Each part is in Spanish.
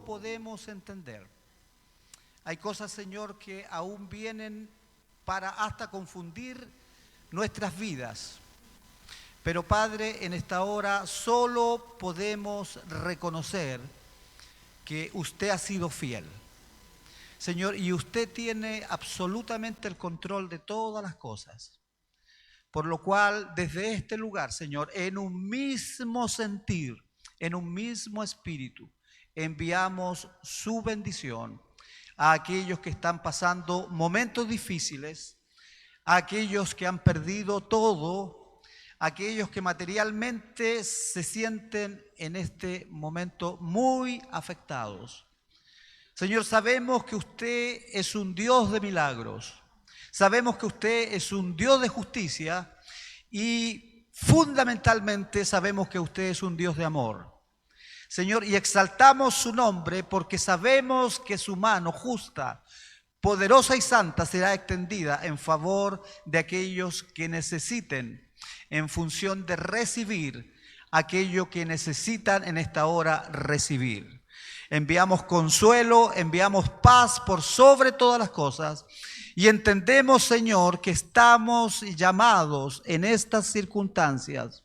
podemos entender. Hay cosas, Señor, que aún vienen para hasta confundir nuestras vidas. Pero, Padre, en esta hora solo podemos reconocer que usted ha sido fiel. Señor, y usted tiene absolutamente el control de todas las cosas. Por lo cual, desde este lugar, Señor, en un mismo sentir, en un mismo espíritu, enviamos su bendición a aquellos que están pasando momentos difíciles, a aquellos que han perdido todo, a aquellos que materialmente se sienten en este momento muy afectados. Señor, sabemos que usted es un Dios de milagros, sabemos que usted es un Dios de justicia y fundamentalmente sabemos que usted es un Dios de amor. Señor, y exaltamos su nombre porque sabemos que su mano justa, poderosa y santa será extendida en favor de aquellos que necesiten, en función de recibir aquello que necesitan en esta hora recibir. Enviamos consuelo, enviamos paz por sobre todas las cosas y entendemos, Señor, que estamos llamados en estas circunstancias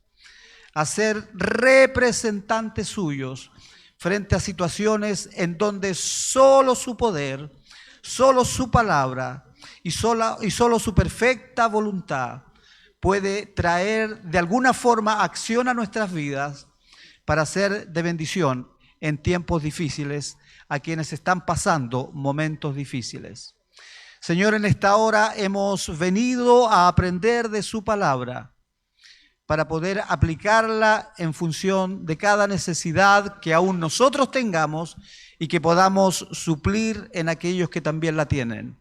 a ser representantes suyos frente a situaciones en donde solo su poder, solo su palabra y solo su perfecta voluntad puede traer de alguna forma acción a nuestras vidas para ser de bendición en tiempos difíciles a quienes están pasando momentos difíciles. Señor, en esta hora hemos venido a aprender de su palabra para poder aplicarla en función de cada necesidad que aún nosotros tengamos y que podamos suplir en aquellos que también la tienen.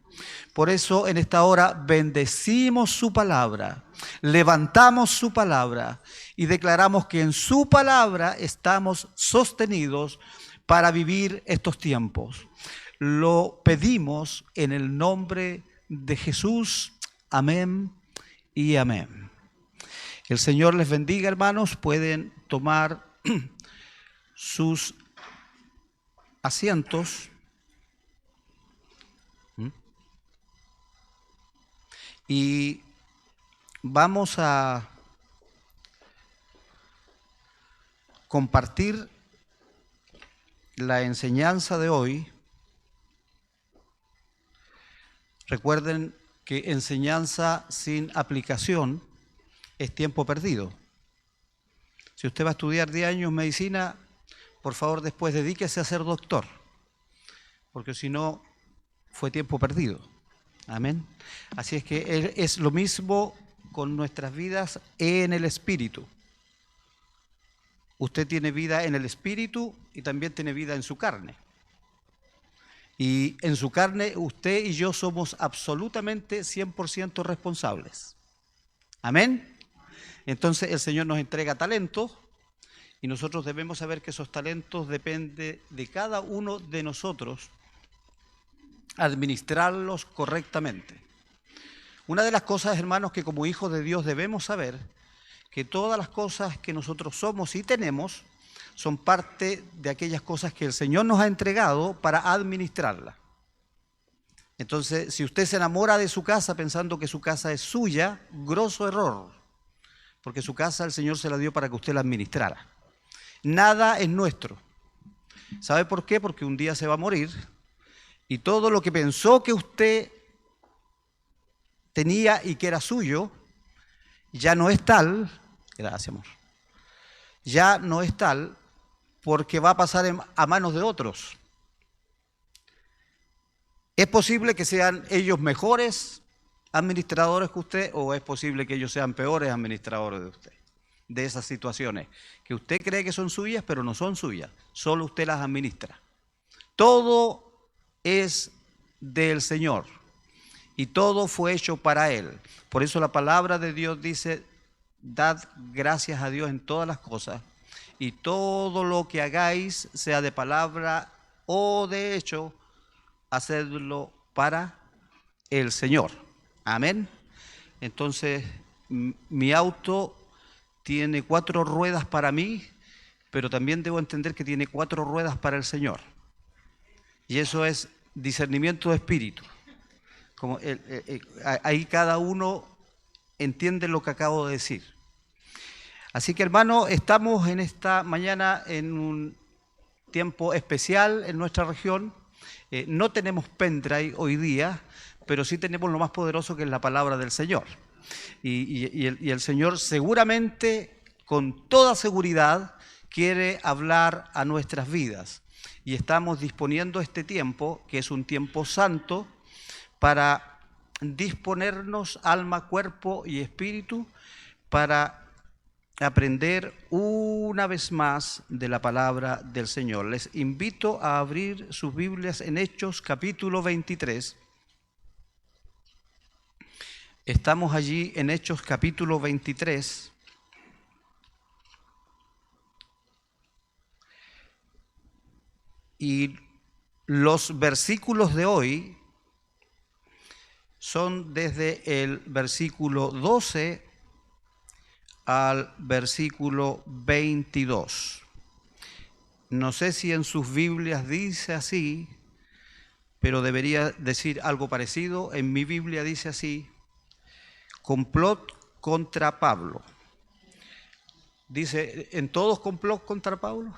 Por eso en esta hora bendecimos su palabra, levantamos su palabra y declaramos que en su palabra estamos sostenidos para vivir estos tiempos. Lo pedimos en el nombre de Jesús. Amén y amén. El Señor les bendiga, hermanos. Pueden tomar sus asientos. Y vamos a compartir la enseñanza de hoy. Recuerden que enseñanza sin aplicación es tiempo perdido. Si usted va a estudiar 10 años medicina, por favor después dedíquese a ser doctor, porque si no, fue tiempo perdido. Amén. Así es que es lo mismo con nuestras vidas en el Espíritu. Usted tiene vida en el Espíritu y también tiene vida en su carne. Y en su carne usted y yo somos absolutamente 100% responsables. Amén. Entonces el Señor nos entrega talentos y nosotros debemos saber que esos talentos dependen de cada uno de nosotros administrarlos correctamente. Una de las cosas, hermanos, que como hijos de Dios debemos saber, que todas las cosas que nosotros somos y tenemos son parte de aquellas cosas que el Señor nos ha entregado para administrarlas. Entonces, si usted se enamora de su casa pensando que su casa es suya, grosso error, porque su casa el Señor se la dio para que usted la administrara. Nada es nuestro. ¿Sabe por qué? Porque un día se va a morir y todo lo que pensó que usted tenía y que era suyo, ya no es tal, gracias amor, ya no es tal porque va a pasar a manos de otros. ¿Es posible que sean ellos mejores administradores que usted o es posible que ellos sean peores administradores de usted? De esas situaciones que usted cree que son suyas, pero no son suyas, solo usted las administra. Todo es del Señor y todo fue hecho para Él. Por eso la palabra de Dios dice, dad gracias a Dios en todas las cosas y todo lo que hagáis, sea de palabra o de hecho, hacedlo para el Señor. Amén. Entonces, mi auto tiene 4 ruedas para mí, pero también debo entender que tiene 4 ruedas para el Señor. Y eso es discernimiento de espíritu. Ahí cada uno entiende lo que acabo de decir. Así que, hermano, estamos en esta mañana en un tiempo especial en nuestra región. No tenemos pendrive hoy día, pero sí tenemos lo más poderoso, que es la palabra del Señor. Y el Señor seguramente, con toda seguridad, quiere hablar a nuestras vidas. Y estamos disponiendo este tiempo, que es un tiempo santo, para disponernos alma, cuerpo y espíritu para aprender una vez más de la palabra del Señor. Les invito a abrir sus Biblias en Hechos capítulo 23. Estamos allí en Hechos capítulo 23. Y los versículos de hoy son desde el versículo 12 al versículo 22. No sé si en sus Biblias dice así, pero debería decir algo parecido. En mi Biblia dice así: complot contra Pablo. Dice, ¿en todos complot contra Pablo?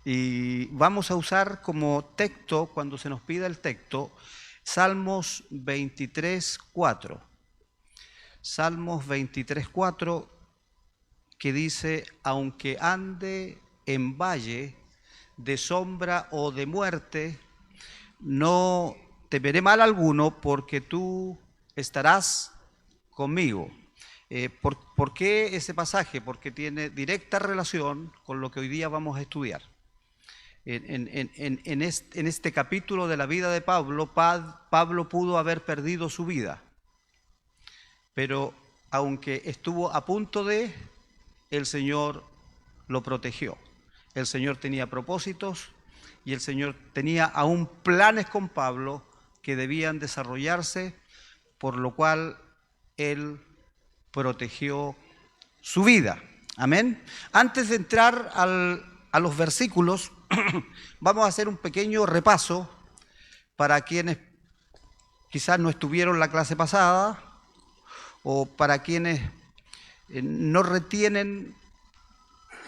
Y vamos a usar como texto, cuando se nos pida el texto, Salmos 23:4. Salmos 23:4, que dice: aunque ande en valle de sombra o de muerte, no temeré mal alguno, porque tú estarás conmigo. ¿Por qué ese pasaje? Porque tiene directa relación con lo que hoy día vamos a estudiar. En este capítulo de la vida de Pablo, Pablo pudo haber perdido su vida, pero aunque estuvo a punto de, el Señor lo protegió. El Señor tenía propósitos y el Señor tenía aún planes con Pablo que debían desarrollarse, por lo cual Él protegió su vida. Amén. Antes de entrar a los versículos, vamos a hacer un pequeño repaso para quienes quizás no estuvieron la clase pasada o para quienes no retienen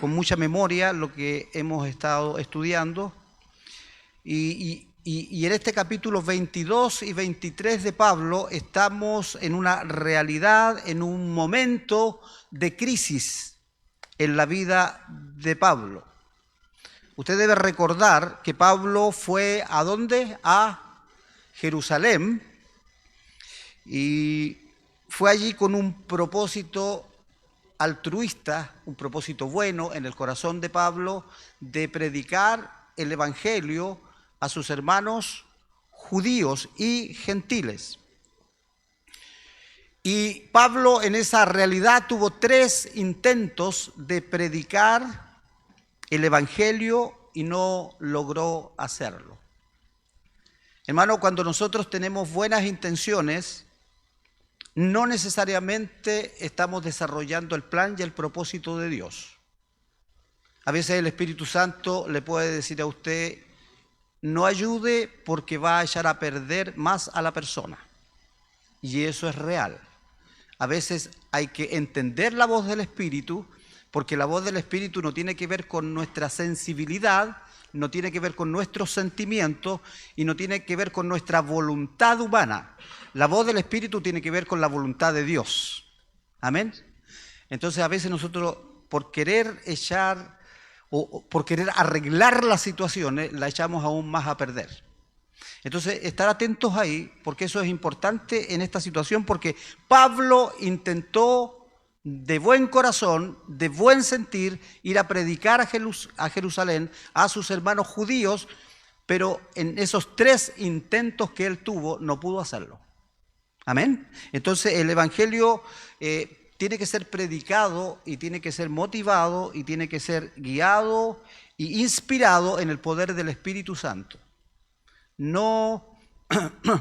con mucha memoria lo que hemos estado estudiando. Y en este capítulo 22 y 23 de Pablo estamos en una realidad, en un momento de crisis en la vida de Pablo. Usted debe recordar que Pablo fue ¿a dónde? A Jerusalén, y fue allí con un propósito altruista, un propósito bueno en el corazón de Pablo, de predicar el evangelio a sus hermanos judíos y gentiles. Y Pablo en esa realidad tuvo 3 intentos de predicar el evangelio y no logró hacerlo. Hermano, cuando nosotros tenemos buenas intenciones, no necesariamente estamos desarrollando el plan y el propósito de Dios. A veces el Espíritu Santo le puede decir a usted: no ayude porque va a echar a perder más a la persona. Y eso es real. A veces hay que entender la voz del Espíritu, porque la voz del Espíritu no tiene que ver con nuestra sensibilidad, no tiene que ver con nuestros sentimientos y no tiene que ver con nuestra voluntad humana. La voz del Espíritu tiene que ver con la voluntad de Dios. Amén. Entonces a veces nosotros, por querer echar o por querer arreglar las situaciones, la echamos aún más a perder. Entonces, estar atentos ahí, porque eso es importante en esta situación, porque Pablo intentó de buen corazón, de buen sentir, ir a predicar a Jerusalén, a sus hermanos judíos, pero en esos 3 intentos que él tuvo, no pudo hacerlo. Amén. Entonces, el evangelio tiene que ser predicado y tiene que ser motivado y tiene que ser guiado y inspirado en el poder del Espíritu Santo. No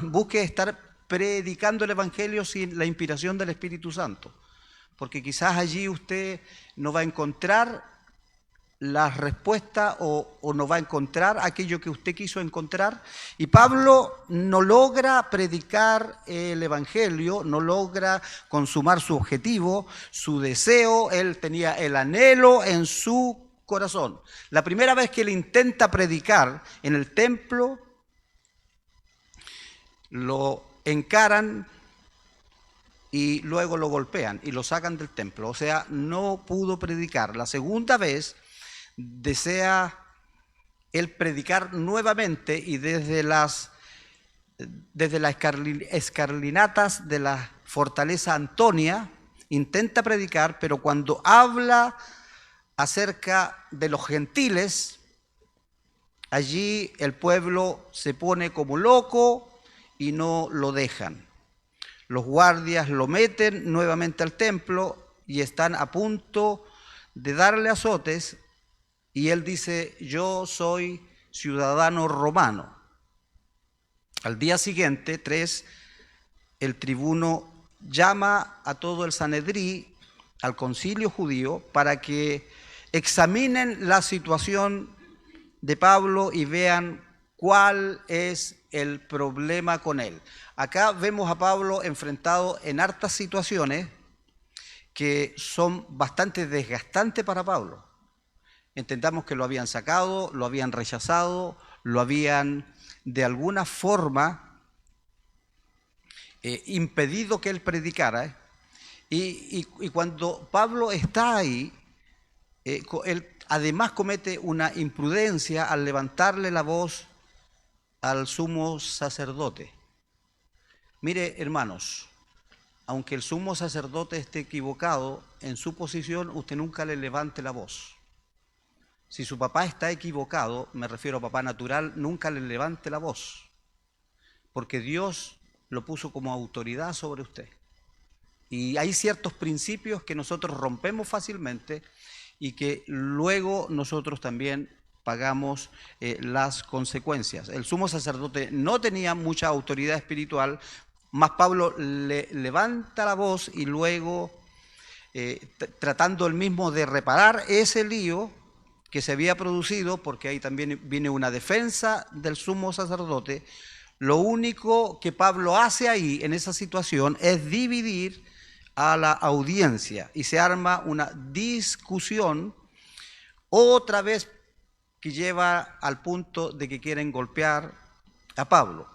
busque estar predicando el evangelio sin la inspiración del Espíritu Santo, porque quizás allí usted no va a encontrar la respuesta o no va a encontrar aquello que usted quiso encontrar. Y Pablo no logra predicar el Evangelio, no logra consumar su objetivo, su deseo. Él tenía el anhelo en su corazón. La primera vez que él intenta predicar en el templo, lo encaran y luego lo golpean y lo sacan del templo. O sea, no pudo predicar. La segunda vez desea él predicar nuevamente y desde las escarlinatas de la fortaleza Antonia intenta predicar, pero cuando habla acerca de los gentiles, allí el pueblo se pone como loco y no lo dejan. Los guardias lo meten nuevamente al templo y están a punto de darle azotes. Y él dice, yo soy ciudadano romano. Al día siguiente, 3, el tribuno llama a todo el Sanedrí, al concilio judío, para que examinen la situación de Pablo y vean cuál es el problema con él. Acá vemos a Pablo enfrentado en hartas situaciones que son bastante desgastantes para Pablo. Entendamos que lo habían sacado, lo habían rechazado, lo habían de alguna forma impedido que él predicara. Y cuando Pablo está ahí, él además comete una imprudencia al levantarle la voz al sumo sacerdote. Mire, hermanos, aunque el sumo sacerdote esté equivocado en su posición, usted nunca le levante la voz. Si su papá está equivocado, me refiero a papá natural, nunca le levante la voz, porque Dios lo puso como autoridad sobre usted. Y hay ciertos principios que nosotros rompemos fácilmente y que luego nosotros también pagamos las consecuencias. El sumo sacerdote no tenía mucha autoridad espiritual, más Pablo le levanta la voz y luego, tratando él mismo de reparar ese lío que se había producido, porque ahí también viene una defensa del sumo sacerdote, lo único que Pablo hace ahí en esa situación es dividir a la audiencia y se arma una discusión otra vez que lleva al punto de que quieren golpear a Pablo.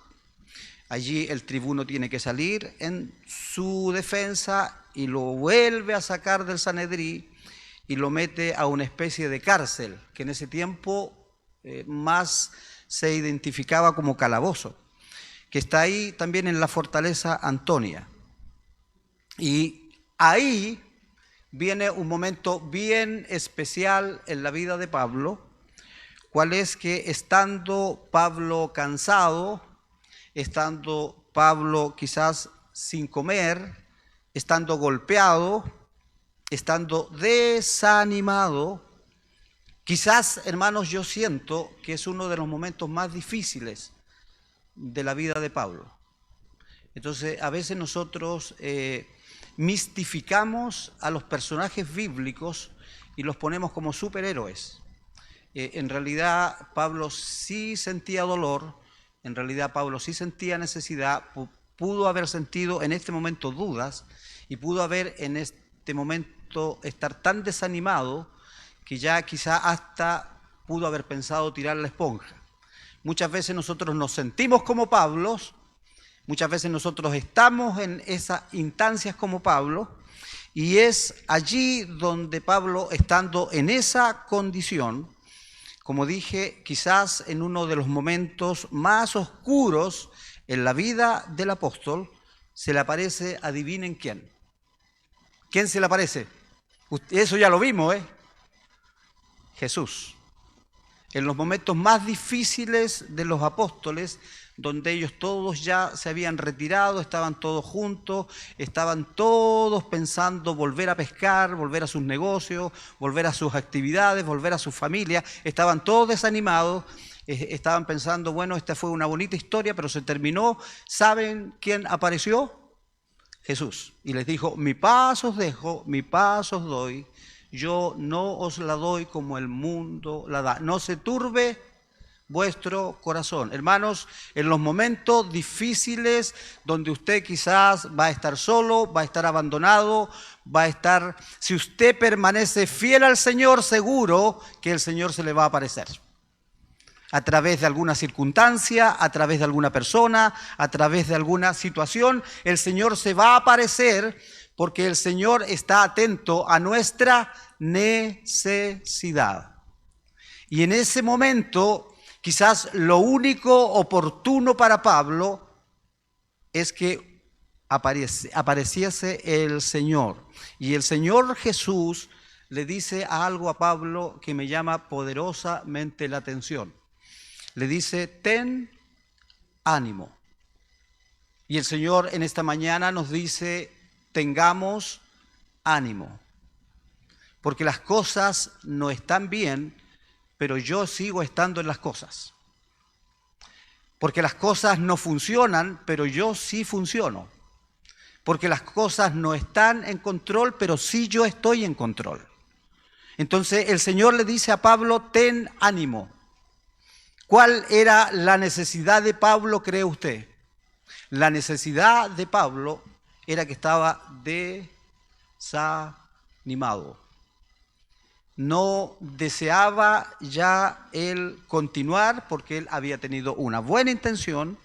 Allí el tribuno tiene que salir en su defensa y lo vuelve a sacar del Sanedrí y lo mete a una especie de cárcel, que en ese tiempo más se identificaba como calabozo, que está ahí también en la fortaleza Antonia. Y ahí viene un momento bien especial en la vida de Pablo, cual es que estando Pablo cansado, estando Pablo quizás sin comer, estando golpeado, estando desanimado, quizás, hermanos, yo siento que es uno de los momentos más difíciles de la vida de Pablo. Entonces, a veces nosotros mistificamos a los personajes bíblicos y los ponemos como superhéroes. En realidad, Pablo sí sentía dolor, en realidad Pablo sí sentía necesidad, pudo haber sentido en este momento dudas y pudo haber en este momento estar tan desanimado que ya quizá hasta pudo haber pensado tirar la esponja. Muchas veces nosotros nos sentimos como Pablos, muchas veces nosotros estamos en esas instancias como Pablo, y es allí donde Pablo, estando en esa condición, como dije, quizás en uno de los momentos más oscuros en la vida del apóstol, se le aparece, adivinen quién. ¿Quién se le aparece? Eso ya lo vimos, Jesús. En los momentos más difíciles de los apóstoles, donde ellos todos ya se habían retirado, estaban todos juntos, estaban todos pensando volver a pescar, volver a sus negocios, volver a sus actividades, volver a sus familias, estaban todos desanimados, estaban pensando, bueno, esta fue una bonita historia, pero se terminó. ¿Saben quién apareció? Jesús. Y les dijo, mi paz os dejo, mi paz os doy, yo no os la doy como el mundo la da. No se turbe vuestro corazón. Hermanos, en los momentos difíciles donde usted quizás va a estar solo, va a estar abandonado, si usted permanece fiel al Señor, seguro que el Señor se le va a aparecer. A través de alguna circunstancia, a través de alguna persona, a través de alguna situación, el Señor se va a aparecer porque el Señor está atento a nuestra necesidad. Y en ese momento, quizás lo único oportuno para Pablo es que apareciese el Señor. Y el Señor Jesús le dice algo a Pablo que me llama poderosamente la atención. Le dice, ten ánimo. Y el Señor en esta mañana nos dice, tengamos ánimo. Porque las cosas no están bien, pero yo sigo estando en las cosas. Porque las cosas no funcionan, pero yo sí funciono. Porque las cosas no están en control, pero sí yo estoy en control. Entonces el Señor le dice a Pablo, ten ánimo. ¿Cuál era la necesidad de Pablo, cree usted? La necesidad de Pablo era que estaba desanimado. No deseaba ya él continuar porque él había tenido una buena intención,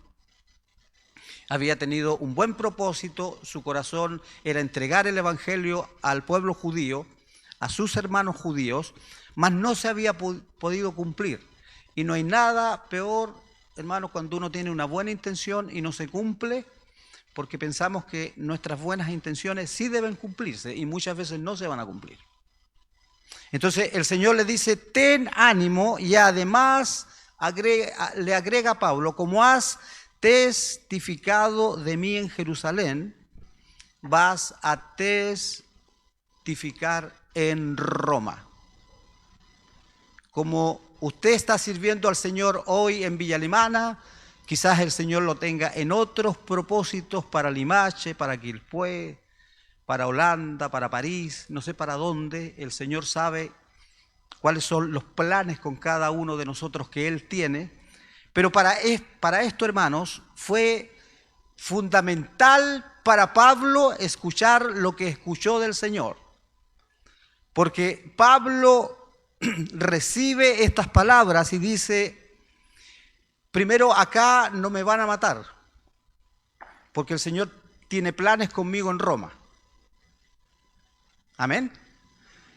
había tenido un buen propósito, su corazón era entregar el evangelio al pueblo judío, a sus hermanos judíos, mas no se había podido cumplir. Y no hay nada peor, hermanos, cuando uno tiene una buena intención y no se cumple, porque pensamos que nuestras buenas intenciones sí deben cumplirse y muchas veces no se van a cumplir. Entonces el Señor le dice, ten ánimo, y además le agrega a Pablo, como has testificado de mí en Jerusalén, vas a testificar en Roma. Como usted está sirviendo al Señor hoy en Villa Alemana, quizás el Señor lo tenga en otros propósitos para Limache, para Quilpué, para Holanda, para París, no sé para dónde. El Señor sabe cuáles son los planes con cada uno de nosotros que Él tiene. Pero para esto, hermanos, fue fundamental para Pablo escuchar lo que escuchó del Señor. Porque Pablo recibe estas palabras y dice, primero, acá no me van a matar, porque el Señor tiene planes conmigo en Roma. Amén.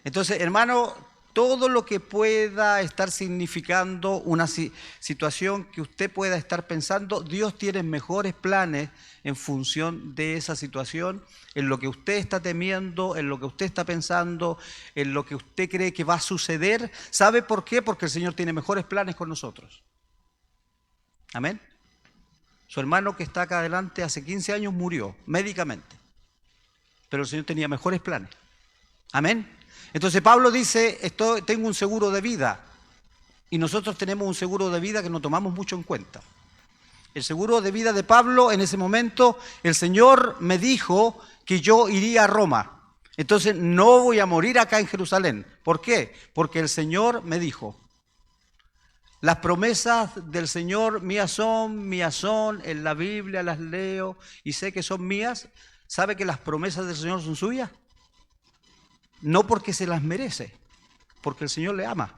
Entonces, hermano, todo lo que pueda estar significando una situación que usted pueda estar pensando, Dios tiene mejores planes en función de esa situación, en lo que usted está temiendo, en lo que usted está pensando, en lo que usted cree que va a suceder. ¿Sabe por qué? Porque el Señor tiene mejores planes con nosotros. Amén. Su hermano que está acá adelante hace 15 años murió médicamente, pero el Señor tenía mejores planes. Amén. Entonces Pablo dice, tengo un seguro de vida, y nosotros tenemos un seguro de vida que no tomamos mucho en cuenta. El seguro de vida de Pablo, en ese momento, el Señor me dijo que yo iría a Roma. Entonces no voy a morir acá en Jerusalén. ¿Por qué? Porque el Señor me dijo. Las promesas del Señor mías son, en la Biblia las leo y sé que son mías. ¿Sabe que las promesas del Señor son suyas? No porque se las merece, porque el Señor le ama.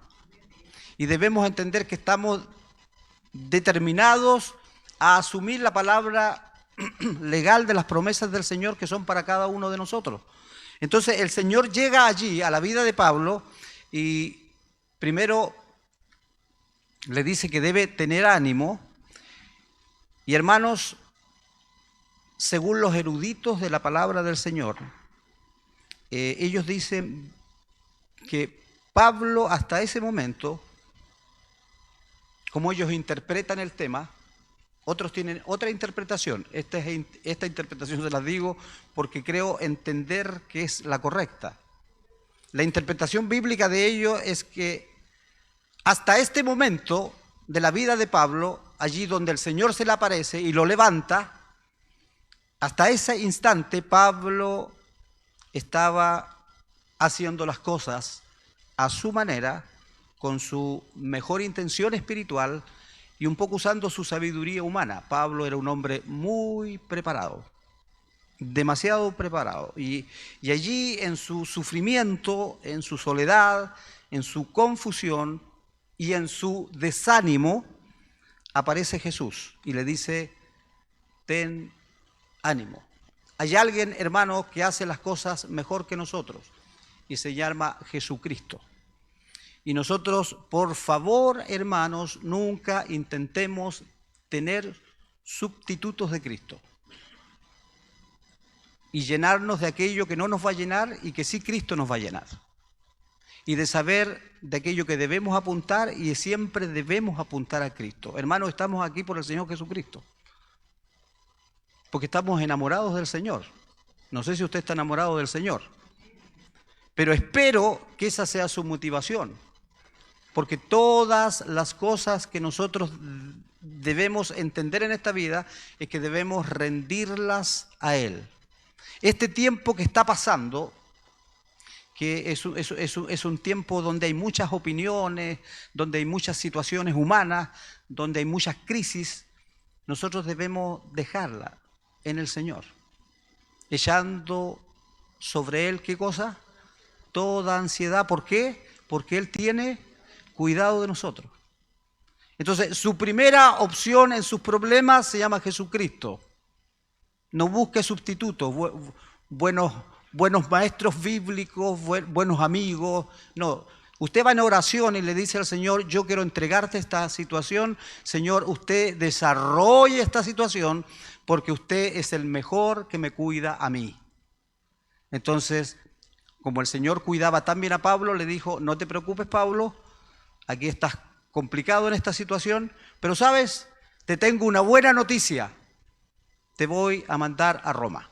Y debemos entender que estamos determinados a asumir la palabra legal de las promesas del Señor que son para cada uno de nosotros. Entonces el Señor llega allí a la vida de Pablo y primero le dice que debe tener ánimo. Y hermanos, según los eruditos de la palabra del Señor, ellos dicen que Pablo hasta ese momento, como ellos interpretan el tema, otros tienen otra interpretación. Esta interpretación se las digo porque creo entender que es la correcta. La interpretación bíblica de ellos es que hasta este momento de la vida de Pablo, allí donde el Señor se le aparece y lo levanta, hasta ese instante Pablo estaba haciendo las cosas a su manera, con su mejor intención espiritual y un poco usando su sabiduría humana. Pablo era un hombre muy preparado, demasiado preparado. Y allí en su sufrimiento, en su soledad, en su confusión y en su desánimo, aparece Jesús y le dice: ten ánimo. Hay alguien, hermano, que hace las cosas mejor que nosotros y se llama Jesucristo. Y nosotros, por favor, hermanos, nunca intentemos tener sustitutos de Cristo y llenarnos de aquello que no nos va a llenar y que sí Cristo nos va a llenar. Y de saber de aquello que debemos apuntar y siempre debemos apuntar a Cristo. Hermanos, estamos aquí por el Señor Jesucristo, porque estamos enamorados del Señor. No sé si usted está enamorado del Señor, pero espero que esa sea su motivación, porque todas las cosas que nosotros debemos entender en esta vida es que debemos rendirlas a Él. Este tiempo que está pasando, que es un tiempo donde hay muchas opiniones, donde hay muchas situaciones humanas, donde hay muchas crisis, nosotros debemos dejarla en el Señor, echando sobre Él, ¿qué cosa? Toda ansiedad. ¿Por qué? Porque Él tiene cuidado de nosotros. Entonces, su primera opción en sus problemas se llama Jesucristo. No busque sustitutos, buenos maestros bíblicos, buenos amigos. No, usted va en oración y le dice al Señor: yo quiero entregarte esta situación. Señor, usted desarrolle esta situación porque usted es el mejor que me cuida a mí. Entonces, como el Señor cuidaba también a Pablo, le dijo: no te preocupes, Pablo, aquí estás complicado en esta situación, pero sabes, te tengo una buena noticia, te voy a mandar a Roma.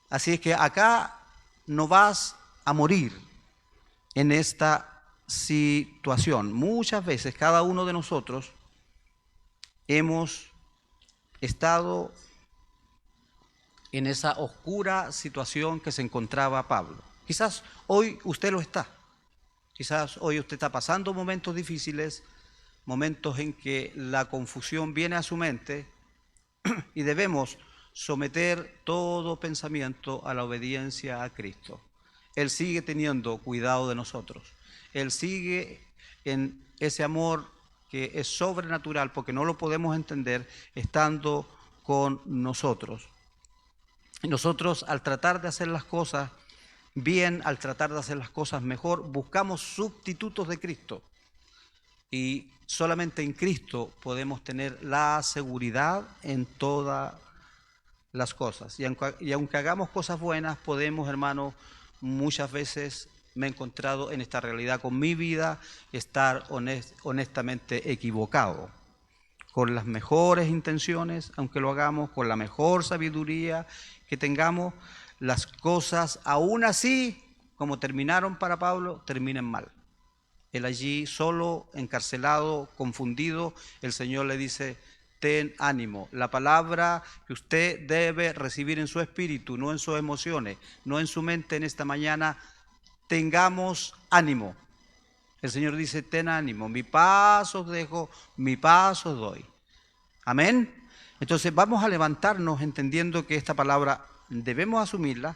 Así es que acá no vas a morir en esta situación. Muchas veces cada uno de nosotros hemos estado en esa oscura situación que se encontraba Pablo. Quizás hoy usted lo está. Quizás hoy usted está pasando momentos difíciles, momentos en que la confusión viene a su mente y debemos someter todo pensamiento a la obediencia a Cristo. Él sigue teniendo cuidado de nosotros. Él sigue en ese amor que es sobrenatural, porque no lo podemos entender, estando con nosotros. Y nosotros, al tratar de hacer las cosas bien, al tratar de hacer las cosas mejor, buscamos sustitutos de Cristo. Y solamente en Cristo podemos tener la seguridad en todas las cosas. Y aunque hagamos cosas buenas, podemos, hermano, muchas veces me he encontrado en esta realidad con mi vida, estar honestamente equivocado. Con las mejores intenciones, aunque lo hagamos, con la mejor sabiduría que tengamos, las cosas aún así, como terminaron para Pablo, terminan mal. Él allí solo, encarcelado, confundido, el Señor le dice: ten ánimo. La palabra que usted debe recibir en su espíritu, no en sus emociones, no en su mente en esta mañana: tengamos ánimo. El Señor dice: ten ánimo, mi paz os dejo, mi paz os doy. Amén. Entonces vamos a levantarnos entendiendo que esta palabra debemos asumirla,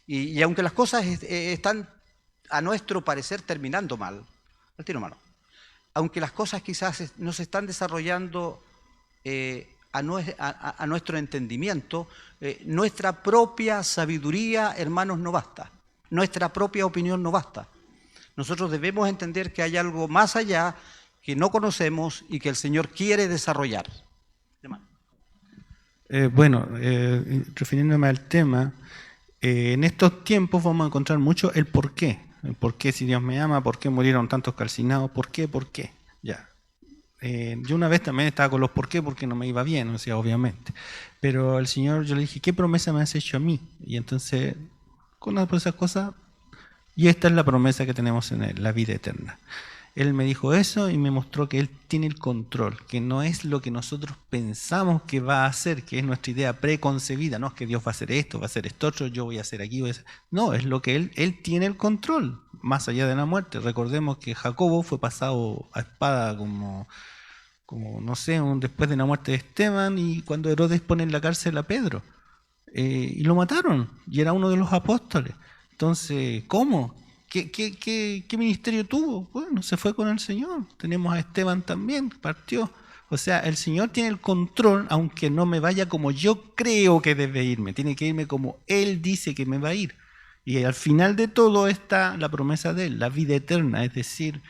y aunque las cosas están a nuestro parecer terminando mal, al tiro mano, aunque las cosas quizás no se están desarrollando a nuestro entendimiento, nuestra propia sabiduría, hermanos, no basta. Nuestra propia opinión no basta. Nosotros debemos entender que hay algo más allá que no conocemos y que el Señor quiere desarrollar. Refiriéndome al tema, en estos tiempos vamos a encontrar mucho el por qué. El por qué, si Dios me ama, por qué murieron tantos calcinados, por qué. Ya. Yo una vez también estaba con los por qué, porque no me iba bien, o sea, obviamente. Pero al Señor yo le dije: ¿qué promesa me has hecho a mí? Y entonces, con esas cosas, y esta es la promesa que tenemos en Él, la vida eterna. Él me dijo eso y me mostró que Él tiene el control, que no es lo que nosotros pensamos que va a hacer, que es nuestra idea preconcebida, no es que Dios va a hacer esto, va a hacer esto otro, yo voy a hacer aquí, voy a hacer... No, es lo que Él tiene el control, más allá de la muerte. Recordemos que Jacobo fue pasado a espada como no sé, después de la muerte de Esteban, y cuando Herodes pone en la cárcel a Pedro, y lo mataron, y era uno de los apóstoles. Entonces, ¿cómo? ¿Qué ministerio tuvo? Bueno, se fue con el Señor. Tenemos a Esteban también, partió. O sea, el Señor tiene el control, aunque no me vaya como yo creo que debe irme. Tiene que irme como Él dice que me va a ir. Y al final de todo está la promesa de Él, la vida eterna. Es decir,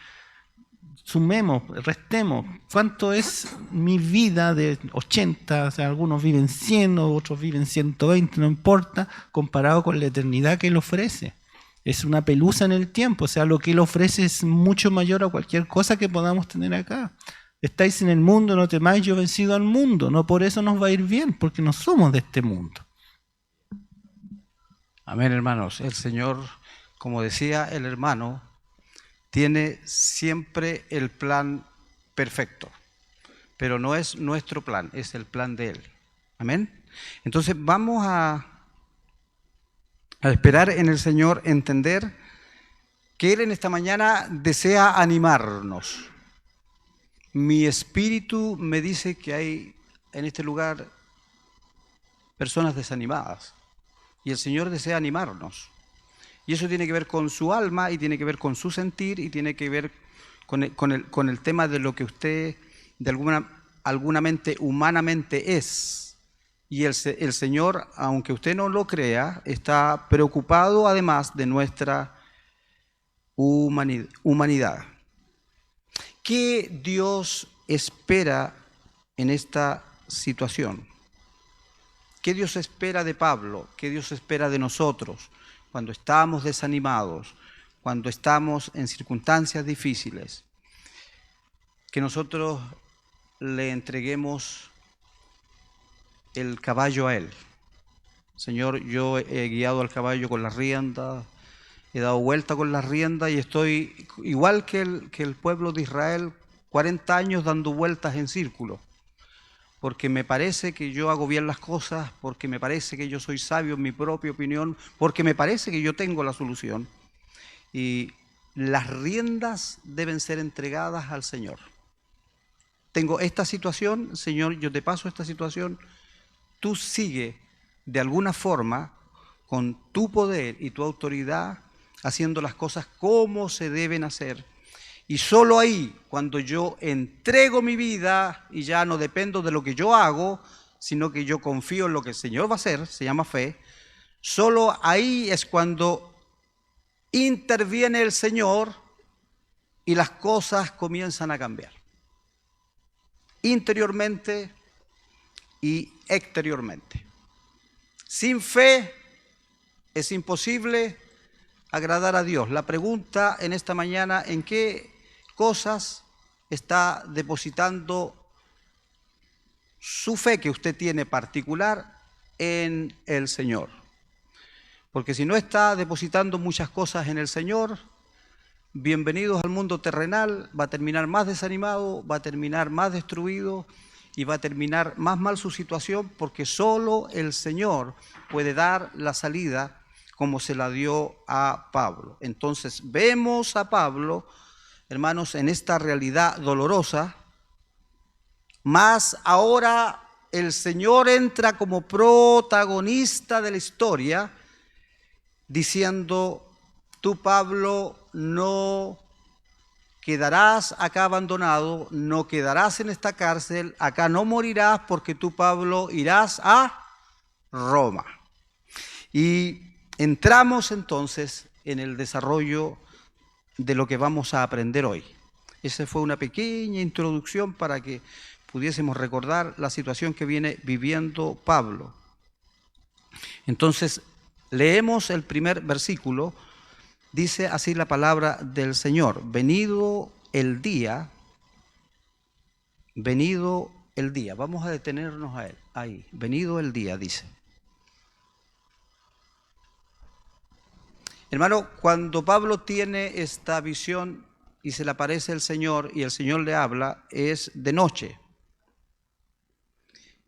sumemos, restemos. ¿Cuánto es mi vida de 80? O sea, algunos viven 100, otros viven 120, no importa, comparado con la eternidad que Él ofrece. Es una pelusa en el tiempo, o sea, lo que Él ofrece es mucho mayor a cualquier cosa que podamos tener acá. Estáis en el mundo, no temáis, yo he vencido al mundo. No por eso nos va a ir bien, porque no somos de este mundo. Amén, hermanos. El Señor, como decía el hermano, tiene siempre el plan perfecto, pero no es nuestro plan, es el plan de Él. Amén. Entonces vamos a esperar en el Señor, entender que Él en esta mañana desea animarnos. Mi espíritu me dice que hay en este lugar personas desanimadas y el Señor desea animarnos. Y eso tiene que ver con su alma y tiene que ver con su sentir y tiene que ver con el tema de lo que usted de alguna mente humanamente es. Y el Señor, aunque usted no lo crea, está preocupado además de nuestra humanidad. ¿Qué Dios espera en esta situación? ¿Qué Dios espera de Pablo? ¿Qué Dios espera de nosotros cuando estamos desanimados, cuando estamos en circunstancias difíciles? Que nosotros le entreguemos el caballo a Él. Señor, yo he guiado al caballo con las riendas, he dado vuelta con las riendas y estoy igual que el pueblo de Israel, 40 años dando vueltas en círculo, porque me parece que yo hago bien las cosas, porque me parece que yo soy sabio en mi propia opinión, porque me parece que yo tengo la solución. Y las riendas deben ser entregadas al Señor. Tengo esta situación, Señor, yo te paso esta situación, tú sigue de alguna forma con tu poder y tu autoridad haciendo las cosas como se deben hacer. Y solo ahí, cuando yo entrego mi vida y ya no dependo de lo que yo hago, sino que yo confío en lo que el Señor va a hacer, se llama fe, solo ahí es cuando interviene el Señor y las cosas comienzan a cambiar. Interiormente y exteriormente. Sin fe es imposible agradar a Dios. La pregunta en esta mañana, ¿en qué cosas está depositando su fe que usted tiene particular en el Señor? Porque si no está depositando muchas cosas en el Señor, bienvenidos al mundo terrenal, va a terminar más desanimado, va a terminar más destruido y va a terminar más mal su situación, porque solo el Señor puede dar la salida como se la dio a Pablo. Entonces vemos a Pablo, hermanos, en esta realidad dolorosa, más ahora el Señor entra como protagonista de la historia, diciendo: tú, Pablo, no quedarás acá abandonado, no quedarás en esta cárcel, acá no morirás, porque tú, Pablo, irás a Roma. Y entramos entonces en el desarrollo de lo que vamos a aprender hoy. Esa fue una pequeña introducción para que pudiésemos recordar la situación que viene viviendo Pablo. Entonces, leemos el primer versículo. Dice así la palabra del Señor: venido el día, vamos a detenernos a él, ahí, venido el día, dice. Hermano, cuando Pablo tiene esta visión y se le aparece el Señor y el Señor le habla, es de noche.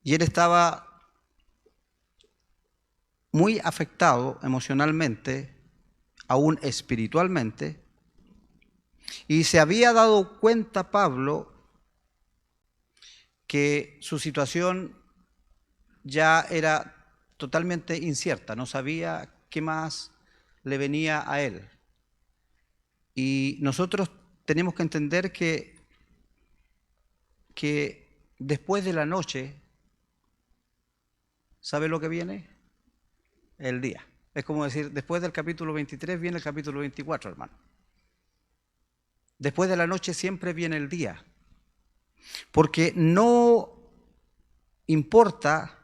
Y él estaba muy afectado emocionalmente, aún espiritualmente, y se había dado cuenta Pablo que su situación ya era totalmente incierta, no sabía qué más le venía a él. Y nosotros tenemos que entender que después de la noche, ¿sabe lo que viene? El día. Es como decir, después del capítulo 23 viene el capítulo 24, hermano. Después de la noche siempre viene el día. Porque no importa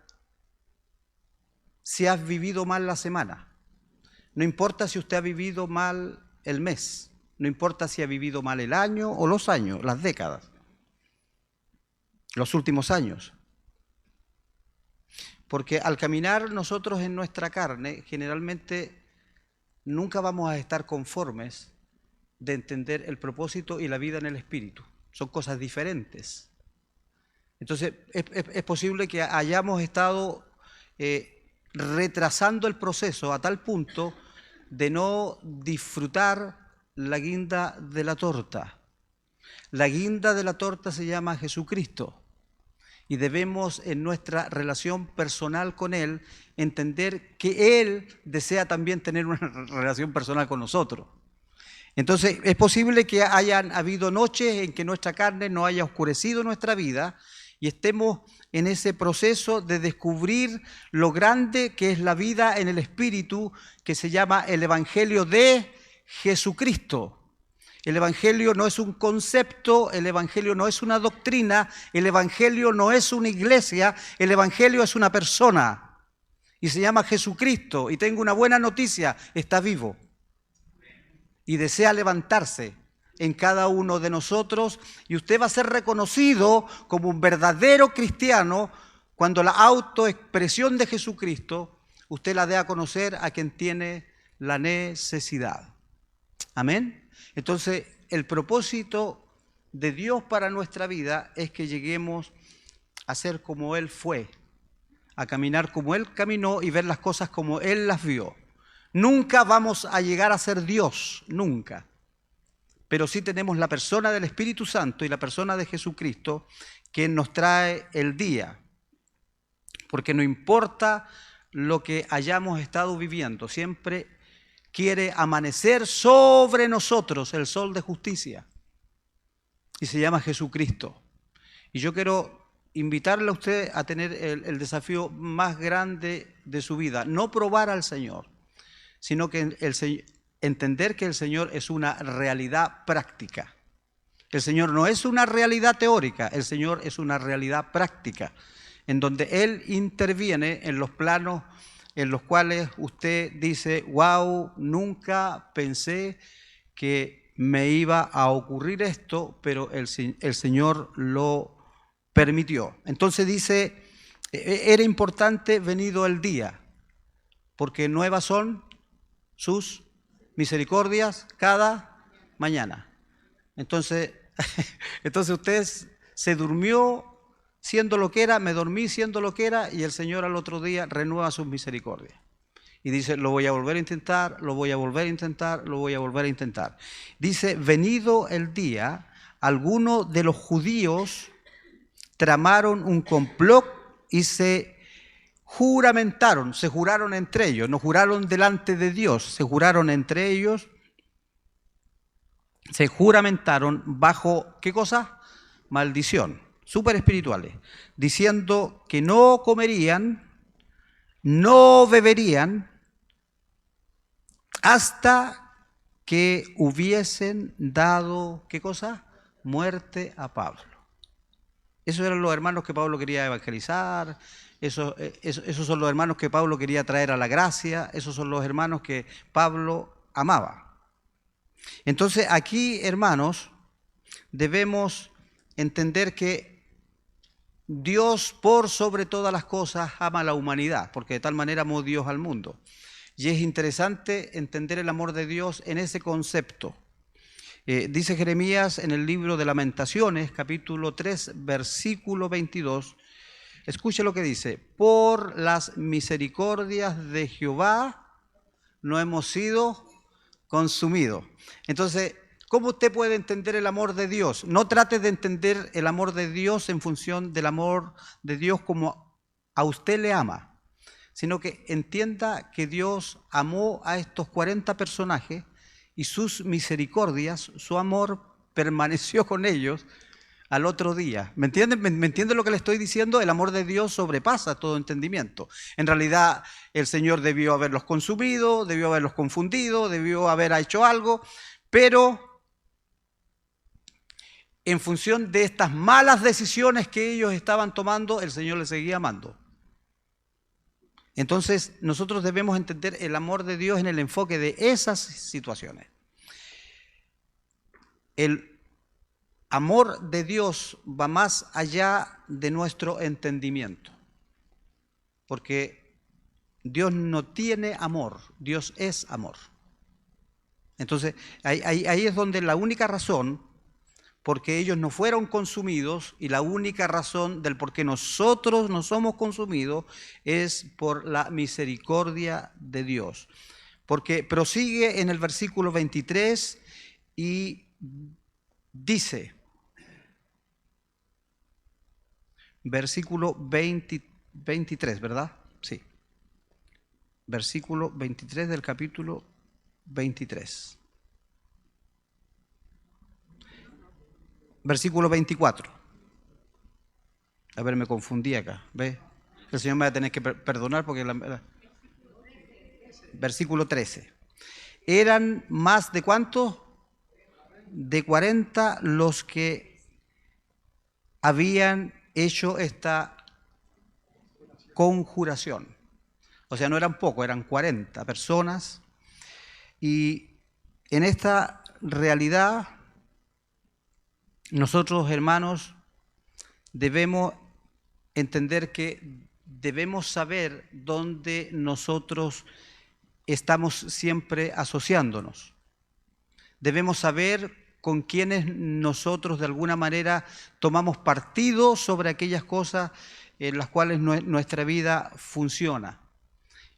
si has vivido mal la semana. No importa si usted ha vivido mal el mes. No importa si ha vivido mal el año o los años, las décadas. Los últimos años. Porque al caminar nosotros en nuestra carne, generalmente nunca vamos a estar conformes de entender el propósito y la vida en el Espíritu. Son cosas diferentes. Entonces, es posible que hayamos estado retrasando el proceso a tal punto de no disfrutar la guinda de la torta. La guinda de la torta se llama Jesucristo. Y debemos en nuestra relación personal con Él entender que Él desea también tener una relación personal con nosotros. Entonces es posible que hayan habido noches en que nuestra carne no haya oscurecido nuestra vida y estemos en ese proceso de descubrir lo grande que es la vida en el Espíritu, que se llama el Evangelio de Jesucristo. El Evangelio no es un concepto, el Evangelio no es una doctrina, el Evangelio no es una iglesia, el Evangelio es una persona y se llama Jesucristo. Y tengo una buena noticia, está vivo y desea levantarse en cada uno de nosotros y usted va a ser reconocido como un verdadero cristiano cuando la autoexpresión de Jesucristo usted la dé a conocer a quien tiene la necesidad. Amén. Entonces, el propósito de Dios para nuestra vida es que lleguemos a ser como Él fue, a caminar como Él caminó y ver las cosas como Él las vio. Nunca vamos a llegar a ser Dios, nunca. Pero sí tenemos la persona del Espíritu Santo y la persona de Jesucristo que nos trae el día. Porque no importa lo que hayamos estado viviendo, siempre quiere amanecer sobre nosotros el sol de justicia y se llama Jesucristo. Y yo quiero invitarle a usted a tener el desafío más grande de su vida, no probar al Señor, sino que entender que el Señor es una realidad práctica. El Señor no es una realidad teórica, el Señor es una realidad práctica, en donde Él interviene en los planos en los cuales usted dice, wow, nunca pensé que me iba a ocurrir esto, pero el Señor lo permitió. Entonces dice, era importante venido el día, porque nuevas son sus misericordias cada mañana. Entonces usted se durmió siendo lo que era, me dormí siendo lo que era, y el Señor al otro día renueva sus misericordias. Y dice, lo voy a volver a intentar, lo voy a volver a intentar, lo voy a volver a intentar. Dice, venido el día, algunos de los judíos tramaron un complot y se juramentaron, se juraron entre ellos, no juraron delante de Dios, se juraron entre ellos, se juramentaron bajo, ¿qué cosa? Maldición. Súper espirituales, diciendo que no comerían, no beberían, hasta que hubiesen dado, ¿qué cosa? Muerte a Pablo. Esos eran los hermanos que Pablo quería evangelizar, esos son los hermanos que Pablo quería traer a la gracia, esos son los hermanos que Pablo amaba. Entonces aquí, hermanos, debemos entender que Dios por sobre todas las cosas ama a la humanidad, porque de tal manera amó Dios al mundo. Y es interesante entender el amor de Dios en ese concepto. Dice Jeremías en el libro de Lamentaciones, capítulo 3, versículo 22, escuche lo que dice: por las misericordias de Jehová no hemos sido consumidos. Entonces, ¿cómo usted puede entender el amor de Dios? No trate de entender el amor de Dios en función del amor de Dios como a usted le ama, sino que entienda que Dios amó a estos 40 personajes y sus misericordias, su amor permaneció con ellos al otro día. ¿Me entienden? ¿Me entienden lo que le estoy diciendo? El amor de Dios sobrepasa todo entendimiento. En realidad, el Señor debió haberlos consumido, debió haberlos confundido, debió haber hecho algo, pero en función de estas malas decisiones que ellos estaban tomando, el Señor les seguía amando. Entonces, nosotros debemos entender el amor de Dios en el enfoque de esas situaciones. El amor de Dios va más allá de nuestro entendimiento, porque Dios no tiene amor, Dios es amor. Entonces, ahí es donde la única razón porque ellos no fueron consumidos y la única razón del por qué nosotros no somos consumidos es por la misericordia de Dios. Porque prosigue en el versículo 23 y dice, versículo 23, ¿verdad? Sí. Versículo 23 del capítulo 23. Versículo 24. A ver, me confundí acá. ¿Ve? El Señor me va a tener que perdonar porque... Versículo 13. Eran más de ¿cuántos? De 40 los que habían hecho esta conjuración. O sea, no eran pocos, eran 40 personas. Y en esta realidad, nosotros, hermanos, debemos entender que debemos saber dónde nosotros estamos siempre asociándonos. Debemos saber con quienes nosotros de alguna manera tomamos partido sobre aquellas cosas en las cuales nuestra vida funciona.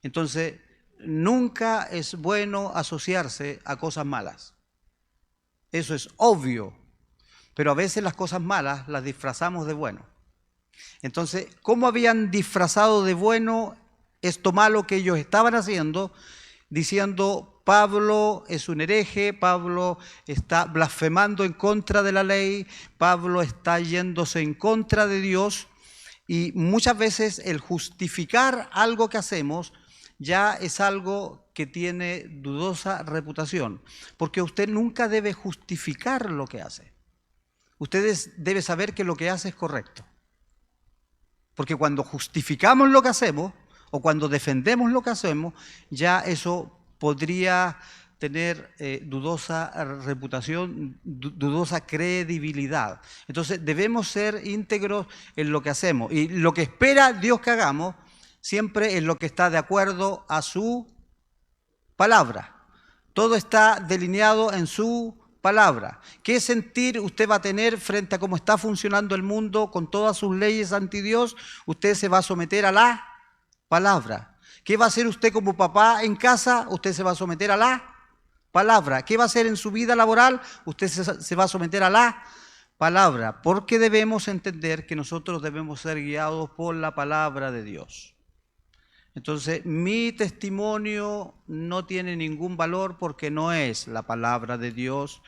Entonces, nunca es bueno asociarse a cosas malas. Eso es obvio. Pero a veces las cosas malas las disfrazamos de bueno. Entonces, ¿cómo habían disfrazado de bueno esto malo que ellos estaban haciendo? Diciendo, Pablo es un hereje, Pablo está blasfemando en contra de la ley, Pablo está yéndose en contra de Dios. Y muchas veces el justificar algo que hacemos ya es algo que tiene dudosa reputación. Porque usted nunca debe justificar lo que hace. Usted debe saber que lo que hace es correcto. Porque cuando justificamos lo que hacemos o cuando defendemos lo que hacemos, ya eso podría tener dudosa reputación, dudosa credibilidad. Entonces debemos ser íntegros en lo que hacemos. Y lo que espera Dios que hagamos siempre es lo que está de acuerdo a su palabra. Todo está delineado en su palabra. ¿Qué sentir usted va a tener frente a cómo está funcionando el mundo con todas sus leyes anti Dios? Usted se va a someter a la palabra. ¿Qué va a hacer usted como papá en casa? Usted se va a someter a la palabra. ¿Qué va a hacer en su vida laboral? Usted se va a someter a la palabra. Porque debemos entender que nosotros debemos ser guiados por la palabra de Dios. Entonces, mi testimonio no tiene ningún valor porque no es la palabra de Dios.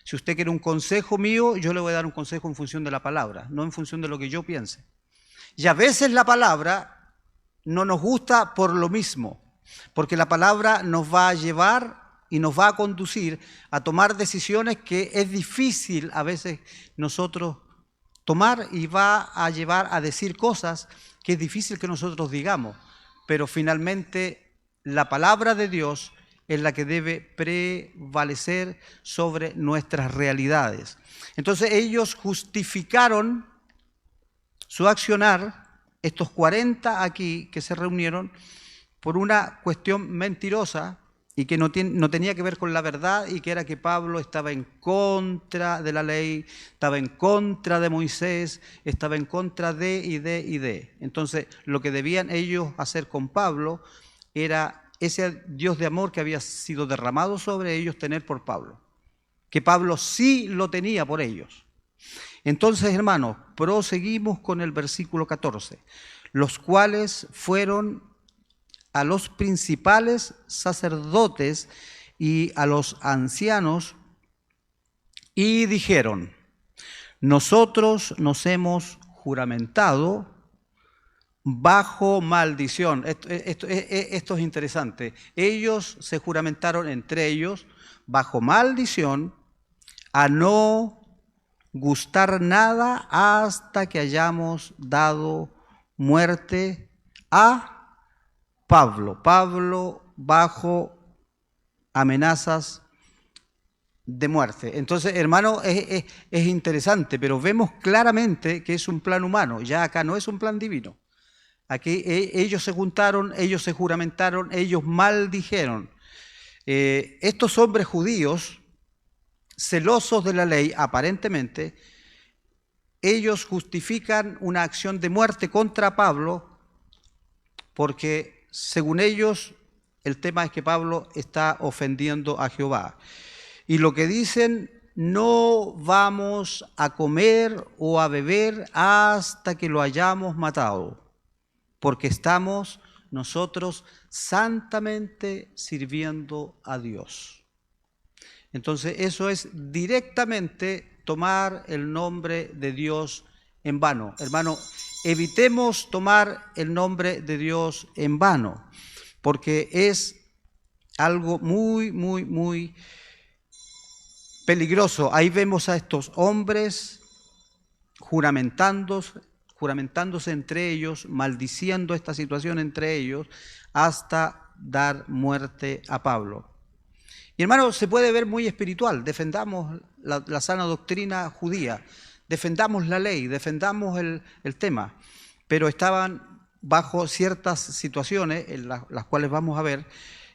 Si usted quiere un consejo mío, yo le voy a dar un consejo en función de la palabra, no en función de lo que yo piense. Y a veces la palabra no nos gusta por lo mismo, porque la palabra nos va a llevar y nos va a conducir a tomar decisiones que es difícil a veces nosotros tomar y va a llevar a decir cosas que es difícil que nosotros digamos. Pero finalmente la palabra de Dios es la que debe prevalecer sobre nuestras realidades. Entonces ellos justificaron su accionar, estos 40 aquí que se reunieron, por una cuestión mentirosa y que no tenía que ver con la verdad, y que era que Pablo estaba en contra de la ley, estaba en contra de Moisés, estaba en contra de. Entonces, lo que debían ellos hacer con Pablo era ese Dios de amor que había sido derramado sobre ellos tener por Pablo, que Pablo sí lo tenía por ellos. Entonces, hermanos, proseguimos con el versículo 14, los cuales fueron a los principales sacerdotes y a los ancianos y dijeron: nosotros nos hemos juramentado bajo maldición. Esto es interesante. Ellos se juramentaron entre ellos bajo maldición a no gustar nada hasta que hayamos dado muerte a Pablo bajo amenazas de muerte. Entonces, hermano, es interesante, pero vemos claramente que es un plan humano. Ya acá no es un plan divino. Aquí ellos se juntaron, ellos se juramentaron, ellos maldijeron. Estos hombres judíos, celosos de la ley, aparentemente, ellos justifican una acción de muerte contra Pablo porque, según ellos, el tema es que Pablo está ofendiendo a Jehová. Y lo que dicen: no vamos a comer o a beber hasta que lo hayamos matado, porque estamos nosotros santamente sirviendo a Dios. Entonces, eso es directamente tomar el nombre de Dios en vano. Hermano, evitemos tomar el nombre de Dios en vano, porque es algo muy, muy, muy peligroso. Ahí vemos a estos hombres juramentándose entre ellos, maldiciendo esta situación entre ellos, hasta dar muerte a Pablo. Y hermano, se puede ver muy espiritual. Defendamos la sana doctrina judía, defendamos la ley, defendamos el tema, pero estaban bajo ciertas situaciones, en las cuales vamos a ver,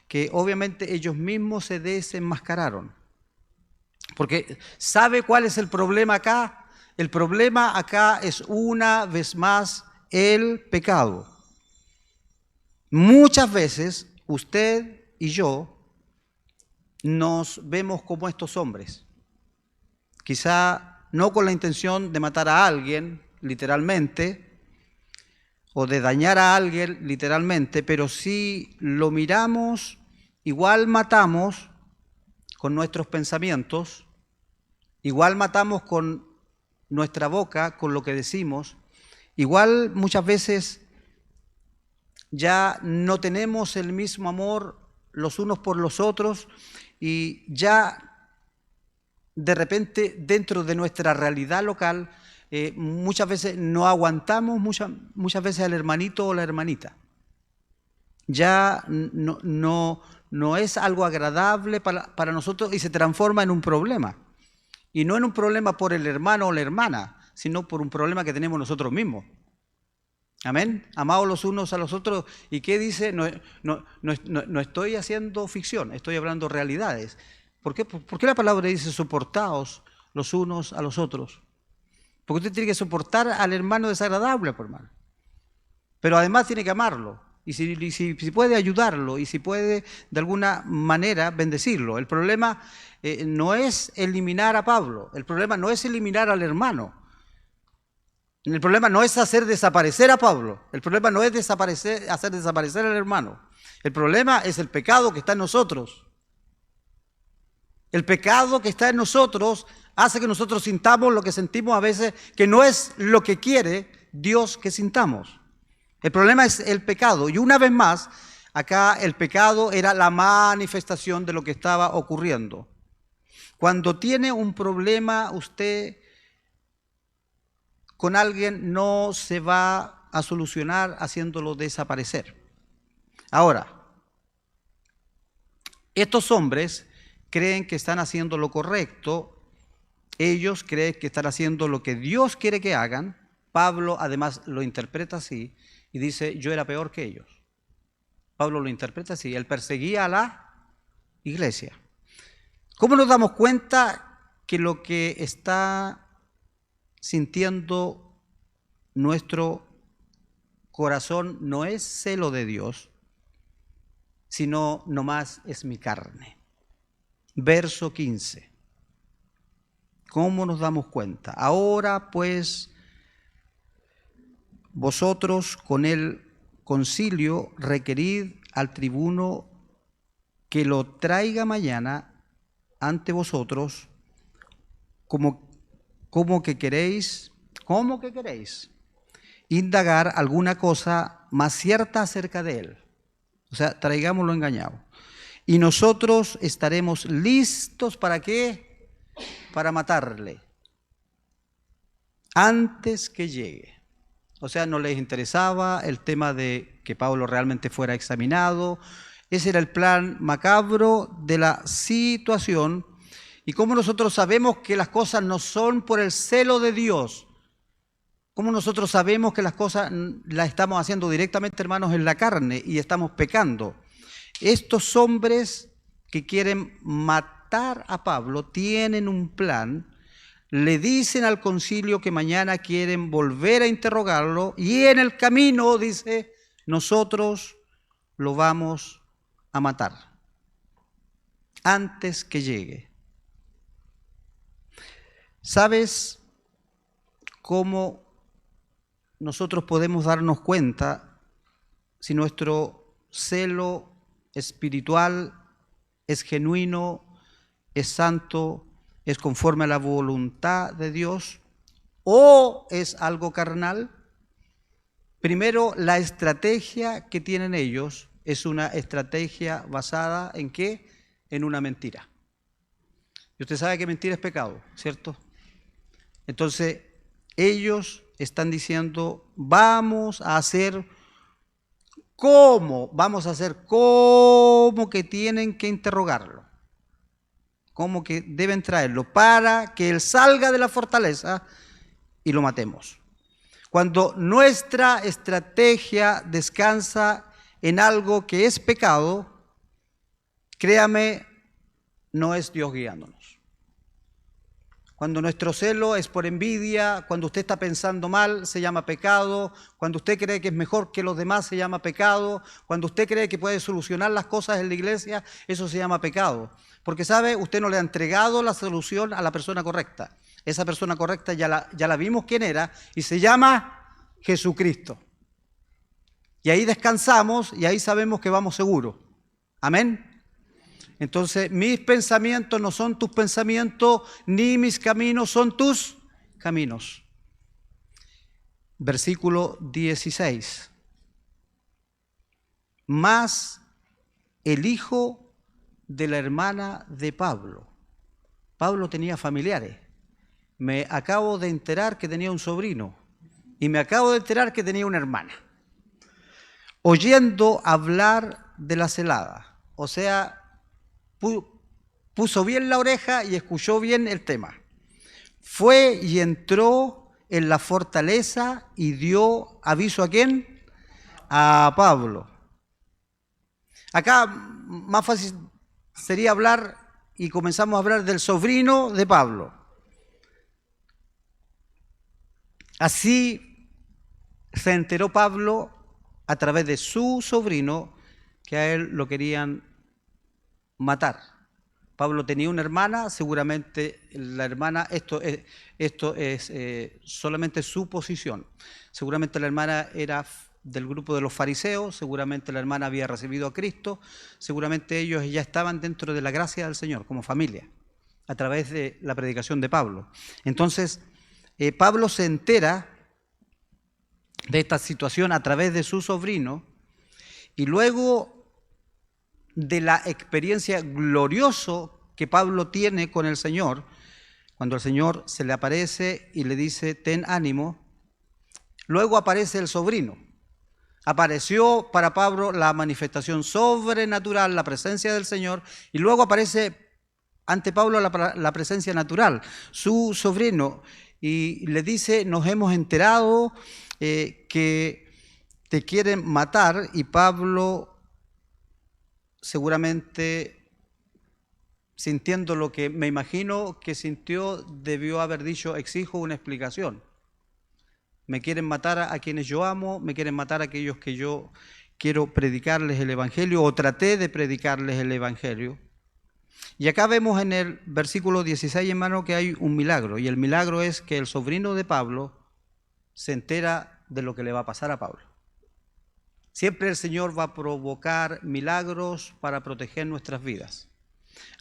que obviamente ellos mismos se desenmascararon. Porque ¿sabe cuál es el problema acá? El problema acá es, una vez más, el pecado. Muchas veces usted y yo nos vemos como estos hombres. Quizá no con la intención de matar a alguien, literalmente, o de dañar a alguien, literalmente, pero si lo miramos, igual matamos con nuestros pensamientos, igual matamos con nuestra boca, con lo que decimos, igual muchas veces ya no tenemos el mismo amor los unos por los otros, y ya de repente dentro de nuestra realidad local muchas veces no aguantamos muchas veces al hermanito o la hermanita. Ya no es algo agradable para nosotros y se transforma en un problema. Y no en un problema por el hermano o la hermana, sino por un problema que tenemos nosotros mismos. Amén. Amados los unos a los otros. ¿Y qué dice? No estoy haciendo ficción, estoy hablando realidades. ¿Por qué la palabra dice soportaos los unos a los otros? Porque usted tiene que soportar al hermano desagradable, por hermano. Pero además tiene que amarlo. Y si puede ayudarlo, y si puede de alguna manera bendecirlo. El problema no es eliminar a Pablo, el problema no es eliminar al hermano. El problema no es hacer desaparecer a Pablo, el problema no es hacer desaparecer al hermano. El problema es el pecado que está en nosotros. El pecado que está en nosotros hace que nosotros sintamos lo que sentimos a veces, que no es lo que quiere Dios que sintamos. El problema es el pecado. Y una vez más, acá el pecado era la manifestación de lo que estaba ocurriendo. Cuando tiene un problema usted con alguien, no se va a solucionar haciéndolo desaparecer. Ahora, estos hombres creen que están haciendo lo correcto, ellos creen que están haciendo lo que Dios quiere que hagan. Pablo además lo interpreta así y dice: yo era peor que ellos. Pablo lo interpreta así, él perseguía a la Iglesia, ¿cómo nos damos cuenta que lo que está sintiendo nuestro corazón no es celo de Dios, sino nomás es mi carne? Verso 15. ¿Cómo nos damos cuenta? Ahora pues vosotros con el concilio requerid al tribuno que lo traiga mañana ante vosotros, como que queréis indagar alguna cosa más cierta acerca de él. O sea, traigámoslo engañado. Y nosotros estaremos listos, ¿para qué? Para matarle antes que llegue. O sea, no les interesaba el tema de que Pablo realmente fuera examinado. Ese era el plan macabro de la situación. Y cómo nosotros sabemos que las cosas no son por el celo de Dios. Cómo nosotros sabemos que las cosas las estamos haciendo directamente, hermanos, en la carne y estamos pecando. Estos hombres que quieren matar a Pablo tienen un plan. Le dicen al concilio que mañana quieren volver a interrogarlo y en el camino, dice, nosotros lo vamos a matar antes que llegue. ¿Sabes cómo nosotros podemos darnos cuenta si nuestro celo espiritual es genuino, es santo, es conforme a la voluntad de Dios o es algo carnal? Primero, la estrategia que tienen ellos es una estrategia basada ¿en qué? En una mentira. Y usted sabe que mentira es pecado, ¿cierto? Entonces, ellos están diciendo, vamos a hacer como que tienen que interrogarlo, como que deben traerlo para que él salga de la fortaleza y lo matemos. Cuando nuestra estrategia descansa en algo que es pecado, créame, no es Dios guiándonos. Cuando nuestro celo es por envidia, cuando usted está pensando mal, se llama pecado. Cuando usted cree que es mejor que los demás, se llama pecado. Cuando usted cree que puede solucionar las cosas en la iglesia, eso se llama pecado. Porque, ¿sabe? Usted no le ha entregado la solución a la persona correcta. Esa persona correcta ya la vimos quién era y se llama Jesucristo. Y ahí descansamos y ahí sabemos que vamos seguros. Amén. Entonces, mis pensamientos no son tus pensamientos, ni mis caminos son tus caminos. Versículo 16. Mas el hijo de la hermana de Pablo. Pablo tenía familiares. Me acabo de enterar que tenía un sobrino. Y me acabo de enterar que tenía una hermana. Oyendo hablar de la celada. O sea, puso bien la oreja y escuchó bien el tema. Fue y entró en la fortaleza y dio aviso ¿a quién? A Pablo. Acá más fácil sería hablar y comenzamos a hablar del sobrino de Pablo. Así se enteró Pablo a través de su sobrino que a él lo querían matar. Pablo tenía una hermana, seguramente la hermana, esto es solamente suposición, seguramente la hermana era del grupo de los fariseos, seguramente la hermana había recibido a Cristo, seguramente ellos ya estaban dentro de la gracia del Señor como familia, a través de la predicación de Pablo. Entonces, Pablo se entera de esta situación a través de su sobrino y luego de la experiencia gloriosa que Pablo tiene con el Señor, cuando el Señor se le aparece y le dice, ten ánimo, luego aparece el sobrino. Apareció para Pablo la manifestación sobrenatural, la presencia del Señor, y luego aparece ante Pablo la presencia natural, su sobrino, y le dice, nos hemos enterado que te quieren matar, y Pablo seguramente sintiendo lo que me imagino que sintió, debió haber dicho: exijo una explicación. Me quieren matar a quienes yo amo, me quieren matar a aquellos que yo quiero predicarles el Evangelio, o traté de predicarles el Evangelio. Y acá vemos en el versículo 16, hermano, que hay un milagro, y el milagro es que el sobrino de Pablo se entera de lo que le va a pasar a Pablo. Siempre el Señor va a provocar milagros para proteger nuestras vidas.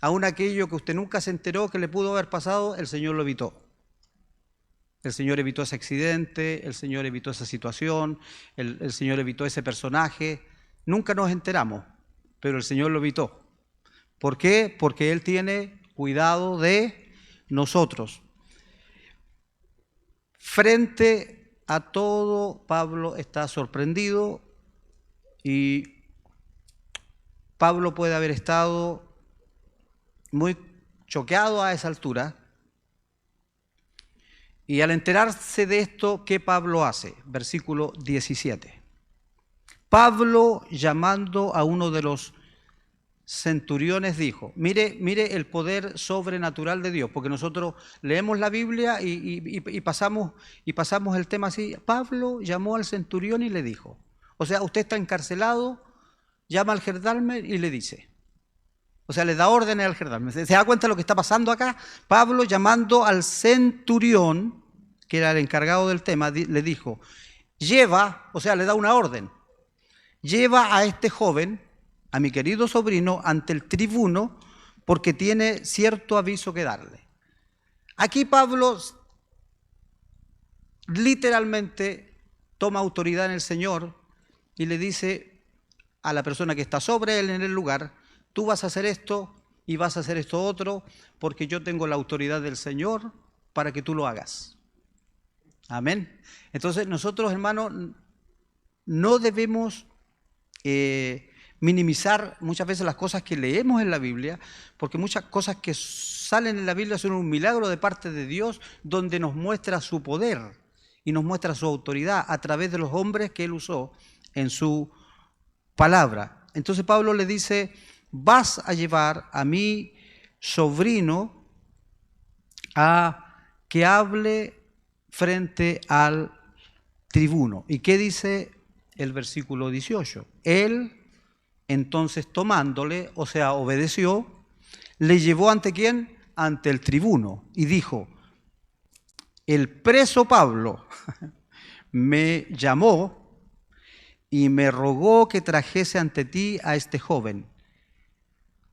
Aún aquello que usted nunca se enteró que le pudo haber pasado, el Señor lo evitó. El Señor evitó ese accidente, el Señor evitó esa situación, el Señor evitó ese personaje. Nunca nos enteramos, pero el Señor lo evitó. ¿Por qué? Porque Él tiene cuidado de nosotros. Frente a todo, Pablo está sorprendido, y Pablo puede haber estado muy choqueado a esa altura. Y al enterarse de esto, ¿qué Pablo hace? Versículo 17. Pablo, llamando a uno de los centuriones, dijo, mire el poder sobrenatural de Dios, porque nosotros leemos la Biblia y pasamos el tema así. Pablo llamó al centurión y le dijo, o sea, usted está encarcelado, llama al gendarme y le dice, o sea, le da órdenes al gendarme. ¿Se da cuenta de lo que está pasando acá? Pablo, llamando al centurión, que era el encargado del tema, le dijo, lleva, o sea, le da una orden, lleva a este joven, a mi querido sobrino, ante el tribuno, porque tiene cierto aviso que darle. Aquí Pablo literalmente toma autoridad en el Señor y le dice a la persona que está sobre él en el lugar, tú vas a hacer esto y vas a hacer esto otro, porque yo tengo la autoridad del Señor para que tú lo hagas. Amén. Entonces nosotros, hermanos, no debemos minimizar muchas veces las cosas que leemos en la Biblia, porque muchas cosas que salen en la Biblia son un milagro de parte de Dios, donde nos muestra su poder y nos muestra su autoridad a través de los hombres que Él usó en su palabra. Entonces Pablo le dice, vas a llevar a mi sobrino a que hable frente al tribuno. ¿Y qué dice el versículo 18? Él, entonces tomándole, o sea, obedeció, le llevó ante ¿quién? Ante el tribuno, y dijo, el preso Pablo me llamó y me rogó que trajese ante ti a este joven,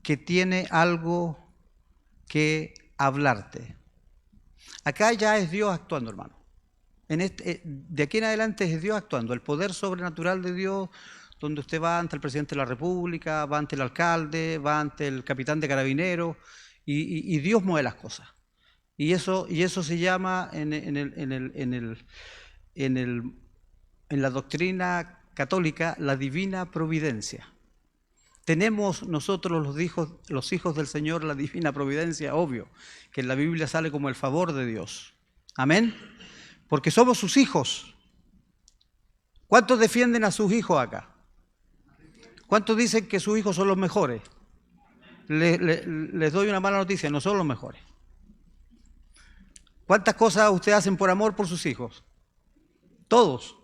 que tiene algo que hablarte. Acá ya es Dios actuando, hermano. De aquí en adelante es Dios actuando, el poder sobrenatural de Dios, donde usted va ante el presidente de la República, va ante el alcalde, va ante el capitán de carabineros, y Dios mueve las cosas. Y eso se llama en la doctrina católica la divina providencia. Tenemos nosotros los hijos del Señor la divina providencia, obvio, que en la Biblia sale como el favor de Dios. Amén. Porque somos sus hijos. ¿Cuántos defienden a sus hijos acá? ¿Cuántos dicen que sus hijos son los mejores? Les doy una mala noticia, no son los mejores. ¿Cuántas cosas ustedes hacen por amor por sus hijos? Todos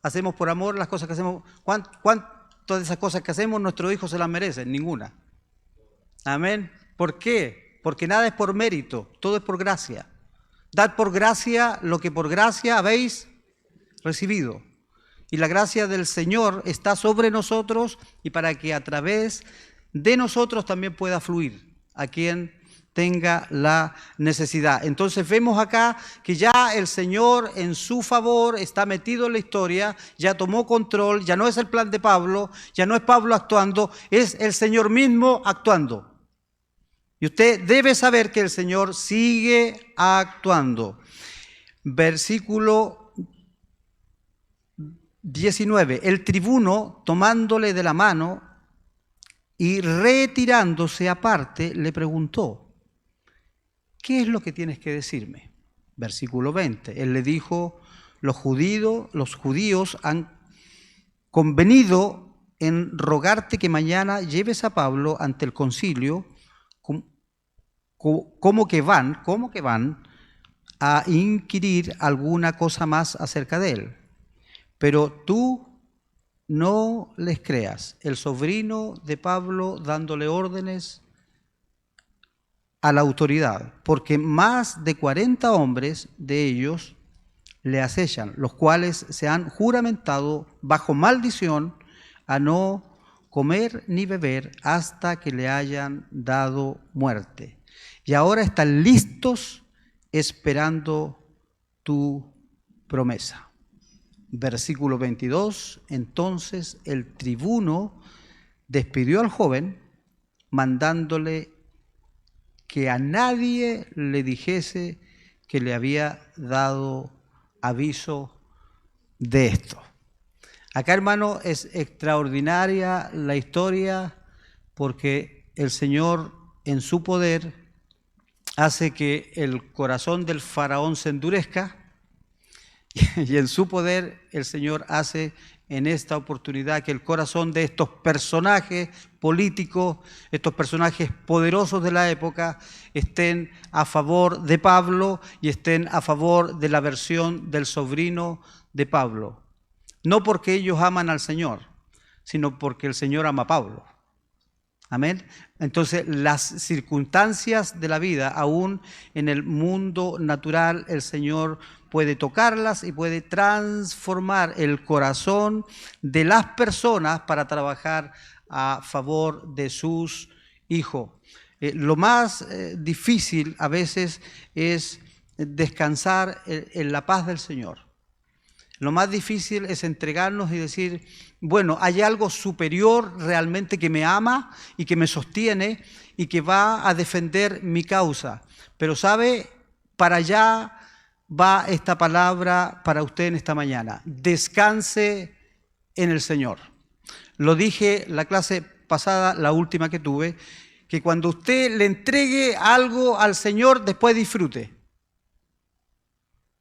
hacemos por amor las cosas que hacemos. ¿Cuántas de esas cosas que hacemos nuestros hijos se las merecen? Ninguna. Amén. ¿Por qué? Porque nada es por mérito, todo es por gracia. Dad por gracia lo que por gracia habéis recibido. Y la gracia del Señor está sobre nosotros, y para que a través de nosotros también pueda fluir a quien tenga la necesidad. Entonces vemos acá que ya el Señor en su favor está metido en la historia, ya tomó control, ya no es el plan de Pablo, ya no es Pablo actuando, es el Señor mismo actuando. Y usted debe saber que el Señor sigue actuando. Versículo 19. El tribuno, tomándole de la mano y retirándose aparte, le preguntó, ¿qué es lo que tienes que decirme? Versículo 20. Él le dijo, los judíos han convenido en rogarte que mañana lleves a Pablo ante el concilio ¿Cómo que van a inquirir alguna cosa más acerca de él? Pero tú no les creas. El sobrino de Pablo dándole órdenes a la autoridad, porque más de 40 hombres de ellos le acechan, los cuales se han juramentado bajo maldición a no comer ni beber hasta que le hayan dado muerte. Y ahora están listos esperando tu promesa. Versículo 22, entonces el tribuno despidió al joven, mandándole que a nadie le dijese que le había dado aviso de esto. Acá, hermano, es extraordinaria la historia porque el Señor en su poder hace que el corazón del faraón se endurezca y en su poder el Señor hace en esta oportunidad que el corazón de estos personajes políticos, estos personajes poderosos de la época, estén a favor de Pablo y estén a favor de la versión del sobrino de Pablo. No porque ellos aman al Señor, sino porque el Señor ama a Pablo. Amén. Entonces, las circunstancias de la vida, aún en el mundo natural, el Señor puede tocarlas y puede transformar el corazón de las personas para trabajar a favor de sus hijos. Lo más difícil a veces es descansar en la paz del Señor. Lo más difícil es entregarnos y decir, bueno, hay algo superior realmente que me ama y que me sostiene y que va a defender mi causa. Pero ¿sabe? Para allá va esta palabra para usted en esta mañana. Descanse en el Señor. Lo dije la clase pasada, la última que tuve, que cuando usted le entregue algo al Señor, después disfrute.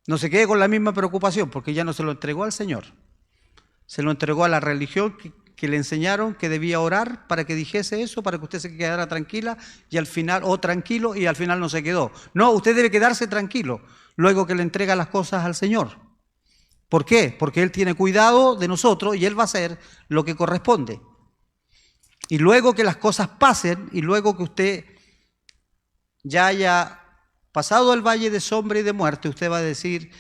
No se quede con la misma preocupación, porque ya no se lo entregó al Señor. Se lo entregó a la religión que le enseñaron que debía orar para que dijese eso, para que usted se quedara tranquila y al final, o tranquilo, y al final no se quedó. No, usted debe quedarse tranquilo luego que le entrega las cosas al Señor. ¿Por qué? Porque Él tiene cuidado de nosotros y Él va a hacer lo que corresponde. Y luego que las cosas pasen y luego que usted ya haya pasado el valle de sombra y de muerte, usted va a decir,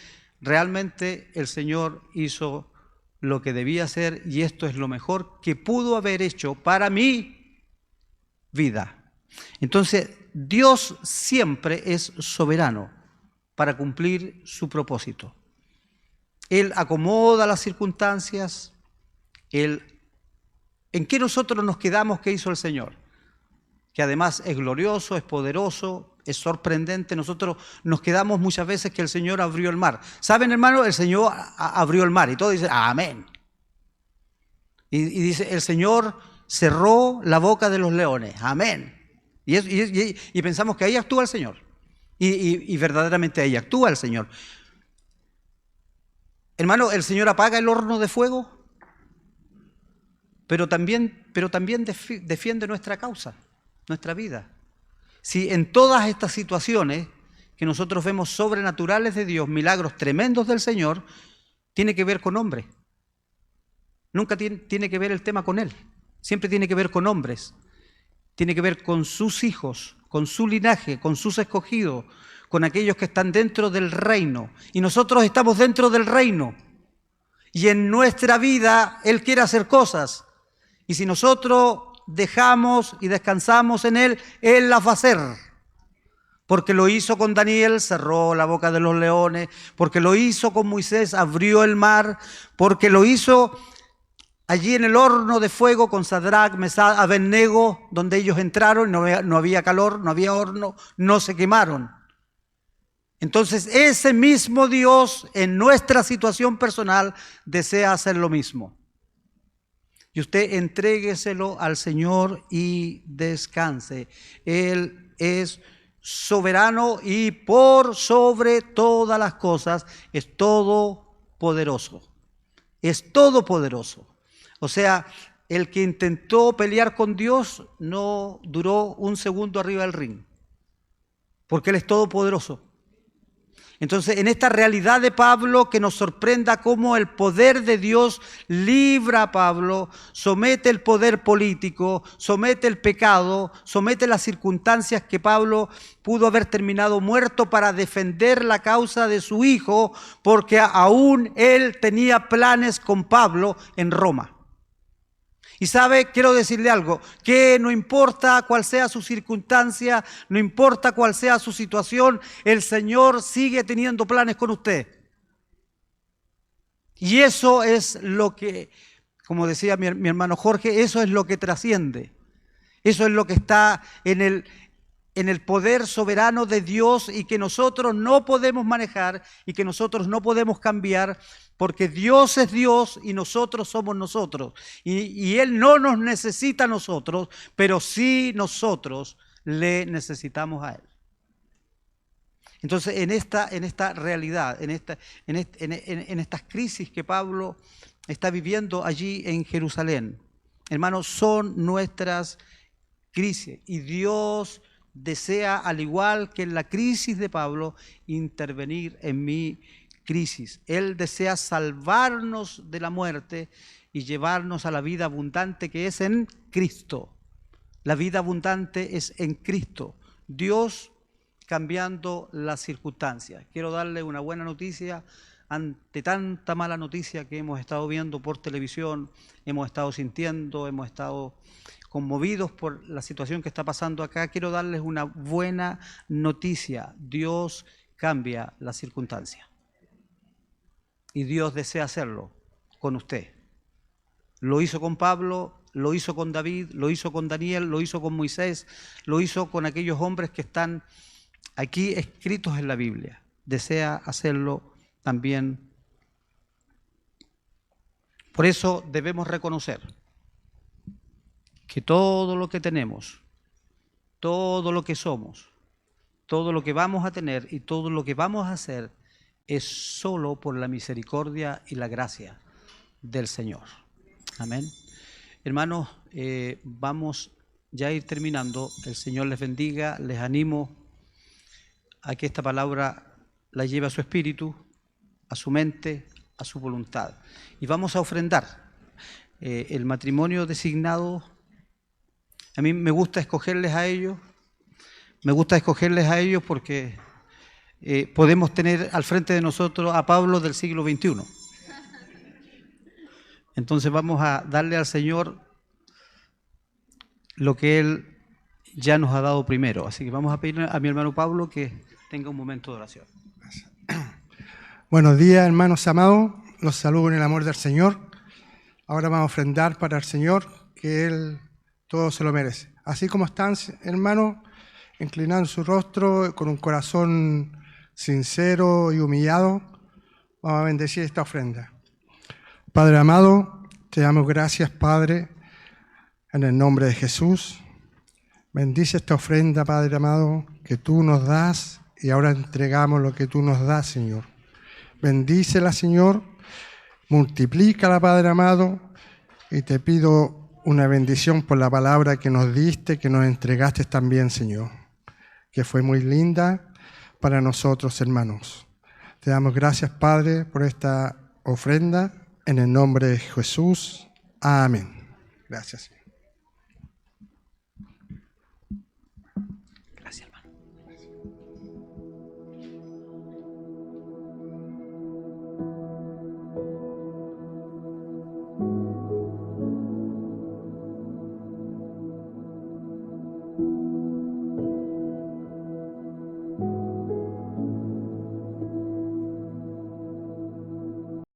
realmente el Señor hizo lo que debía hacer y esto es lo mejor que pudo haber hecho para mi vida. Entonces, Dios siempre es soberano para cumplir su propósito. Él acomoda las circunstancias. ¿En qué nosotros nos quedamos que hizo el Señor? Que además es glorioso, es poderoso, es sorprendente. Nosotros nos quedamos muchas veces que el Señor abrió el mar. ¿Saben, hermano? El Señor abrió el mar y todos dicen, amén. Y dice, el Señor cerró la boca de los leones, amén. Y pensamos que ahí actúa el Señor. Y verdaderamente ahí actúa el Señor. Hermano, el Señor apaga el horno de fuego, pero también defiende nuestra causa, nuestra vida. Si en todas estas situaciones que nosotros vemos sobrenaturales de Dios, milagros tremendos del Señor, tiene que ver con hombres. Nunca tiene que ver el tema con Él. Siempre tiene que ver con hombres. Tiene que ver con sus hijos, con su linaje, con sus escogidos, con aquellos que están dentro del reino. Y nosotros estamos dentro del reino. Y en nuestra vida Él quiere hacer cosas. Y si nosotros dejamos y descansamos en Él, Él las va a hacer. Porque lo hizo con Daniel, cerró la boca de los leones. Porque lo hizo con Moisés, abrió el mar. Porque lo hizo allí en el horno de fuego con Sadrach, Mesach, Abednego, donde ellos entraron, no había calor, no había horno, no se quemaron. Entonces ese mismo Dios en nuestra situación personal desea hacer lo mismo. Y usted entrégueselo al Señor y descanse. Él es soberano y por sobre todas las cosas es todopoderoso. Es todopoderoso. O sea, el que intentó pelear con Dios no duró un segundo arriba del ring. porque Él es todopoderoso. Entonces, en esta realidad de Pablo, que nos sorprenda cómo el poder de Dios libra a Pablo, somete el poder político, somete el pecado, somete las circunstancias que Pablo pudo haber terminado muerto para defender la causa de su hijo, porque aún él tenía planes con Pablo en Roma. Y sabe, quiero decirle algo, que no importa cuál sea su circunstancia, no importa cuál sea su situación, el Señor sigue teniendo planes con usted. Y eso es lo que, como decía mi hermano Jorge, eso es lo que trasciende. Eso es lo que está en el poder soberano de Dios y que nosotros no podemos manejar y que nosotros no podemos cambiar, porque Dios es Dios y nosotros somos nosotros. Y Él no nos necesita a nosotros, pero sí nosotros le necesitamos a Él. Entonces, en esta realidad, en estas crisis que Pablo está viviendo allí en Jerusalén, hermanos, son nuestras crisis. Y Dios desea, al igual que en la crisis de Pablo, intervenir en mi crisis. Él desea salvarnos de la muerte y llevarnos a la vida abundante que es en Cristo. La vida abundante es en Cristo. Dios cambiando las circunstancias. Quiero darle una buena noticia ante tanta mala noticia que hemos estado viendo por televisión, hemos estado sintiendo, hemos estado conmovidos por la situación que está pasando acá. Quiero darles una buena noticia. Dios cambia las circunstancias. Y Dios desea hacerlo con usted. Lo hizo con Pablo, lo hizo con David, lo hizo con Daniel, lo hizo con Moisés, lo hizo con aquellos hombres que están aquí escritos en la Biblia. Desea hacerlo también. Por eso debemos reconocer que todo lo que tenemos, todo lo que somos, todo lo que vamos a tener y todo lo que vamos a hacer es solo por la misericordia y la gracia del Señor. Amén. Hermanos, vamos ya a ir terminando. El Señor les bendiga. Les animo a que esta palabra la lleve a su espíritu, a su mente, a su voluntad. Y vamos a ofrendar el matrimonio designado. A mí me gusta escogerles a ellos. Me gusta escogerles a ellos porque podemos tener al frente de nosotros a Pablo del siglo XXI. Entonces vamos a darle al Señor lo que Él ya nos ha dado primero. Así que vamos a pedirle a mi hermano Pablo que tenga un momento de oración. Buenos días, hermanos amados. Los saludo en el amor del Señor. Ahora vamos a ofrendar para el Señor, que Él todo se lo merece. Así como están, hermanos, inclinando su rostro con un corazón sincero y humillado, vamos a bendecir esta ofrenda. Padre amado, te damos gracias, Padre, en el nombre de Jesús. Bendice esta ofrenda, Padre amado, que tú nos das y ahora entregamos lo que tú nos das, Señor. Bendícela, Señor, multiplícala, Padre amado, y te pido una bendición por la palabra que nos diste, que nos entregaste también, Señor, que fue muy linda para nosotros, hermanos. Te damos gracias, Padre, por esta ofrenda, en el nombre de Jesús. Amén. Gracias. Gracias, hermano.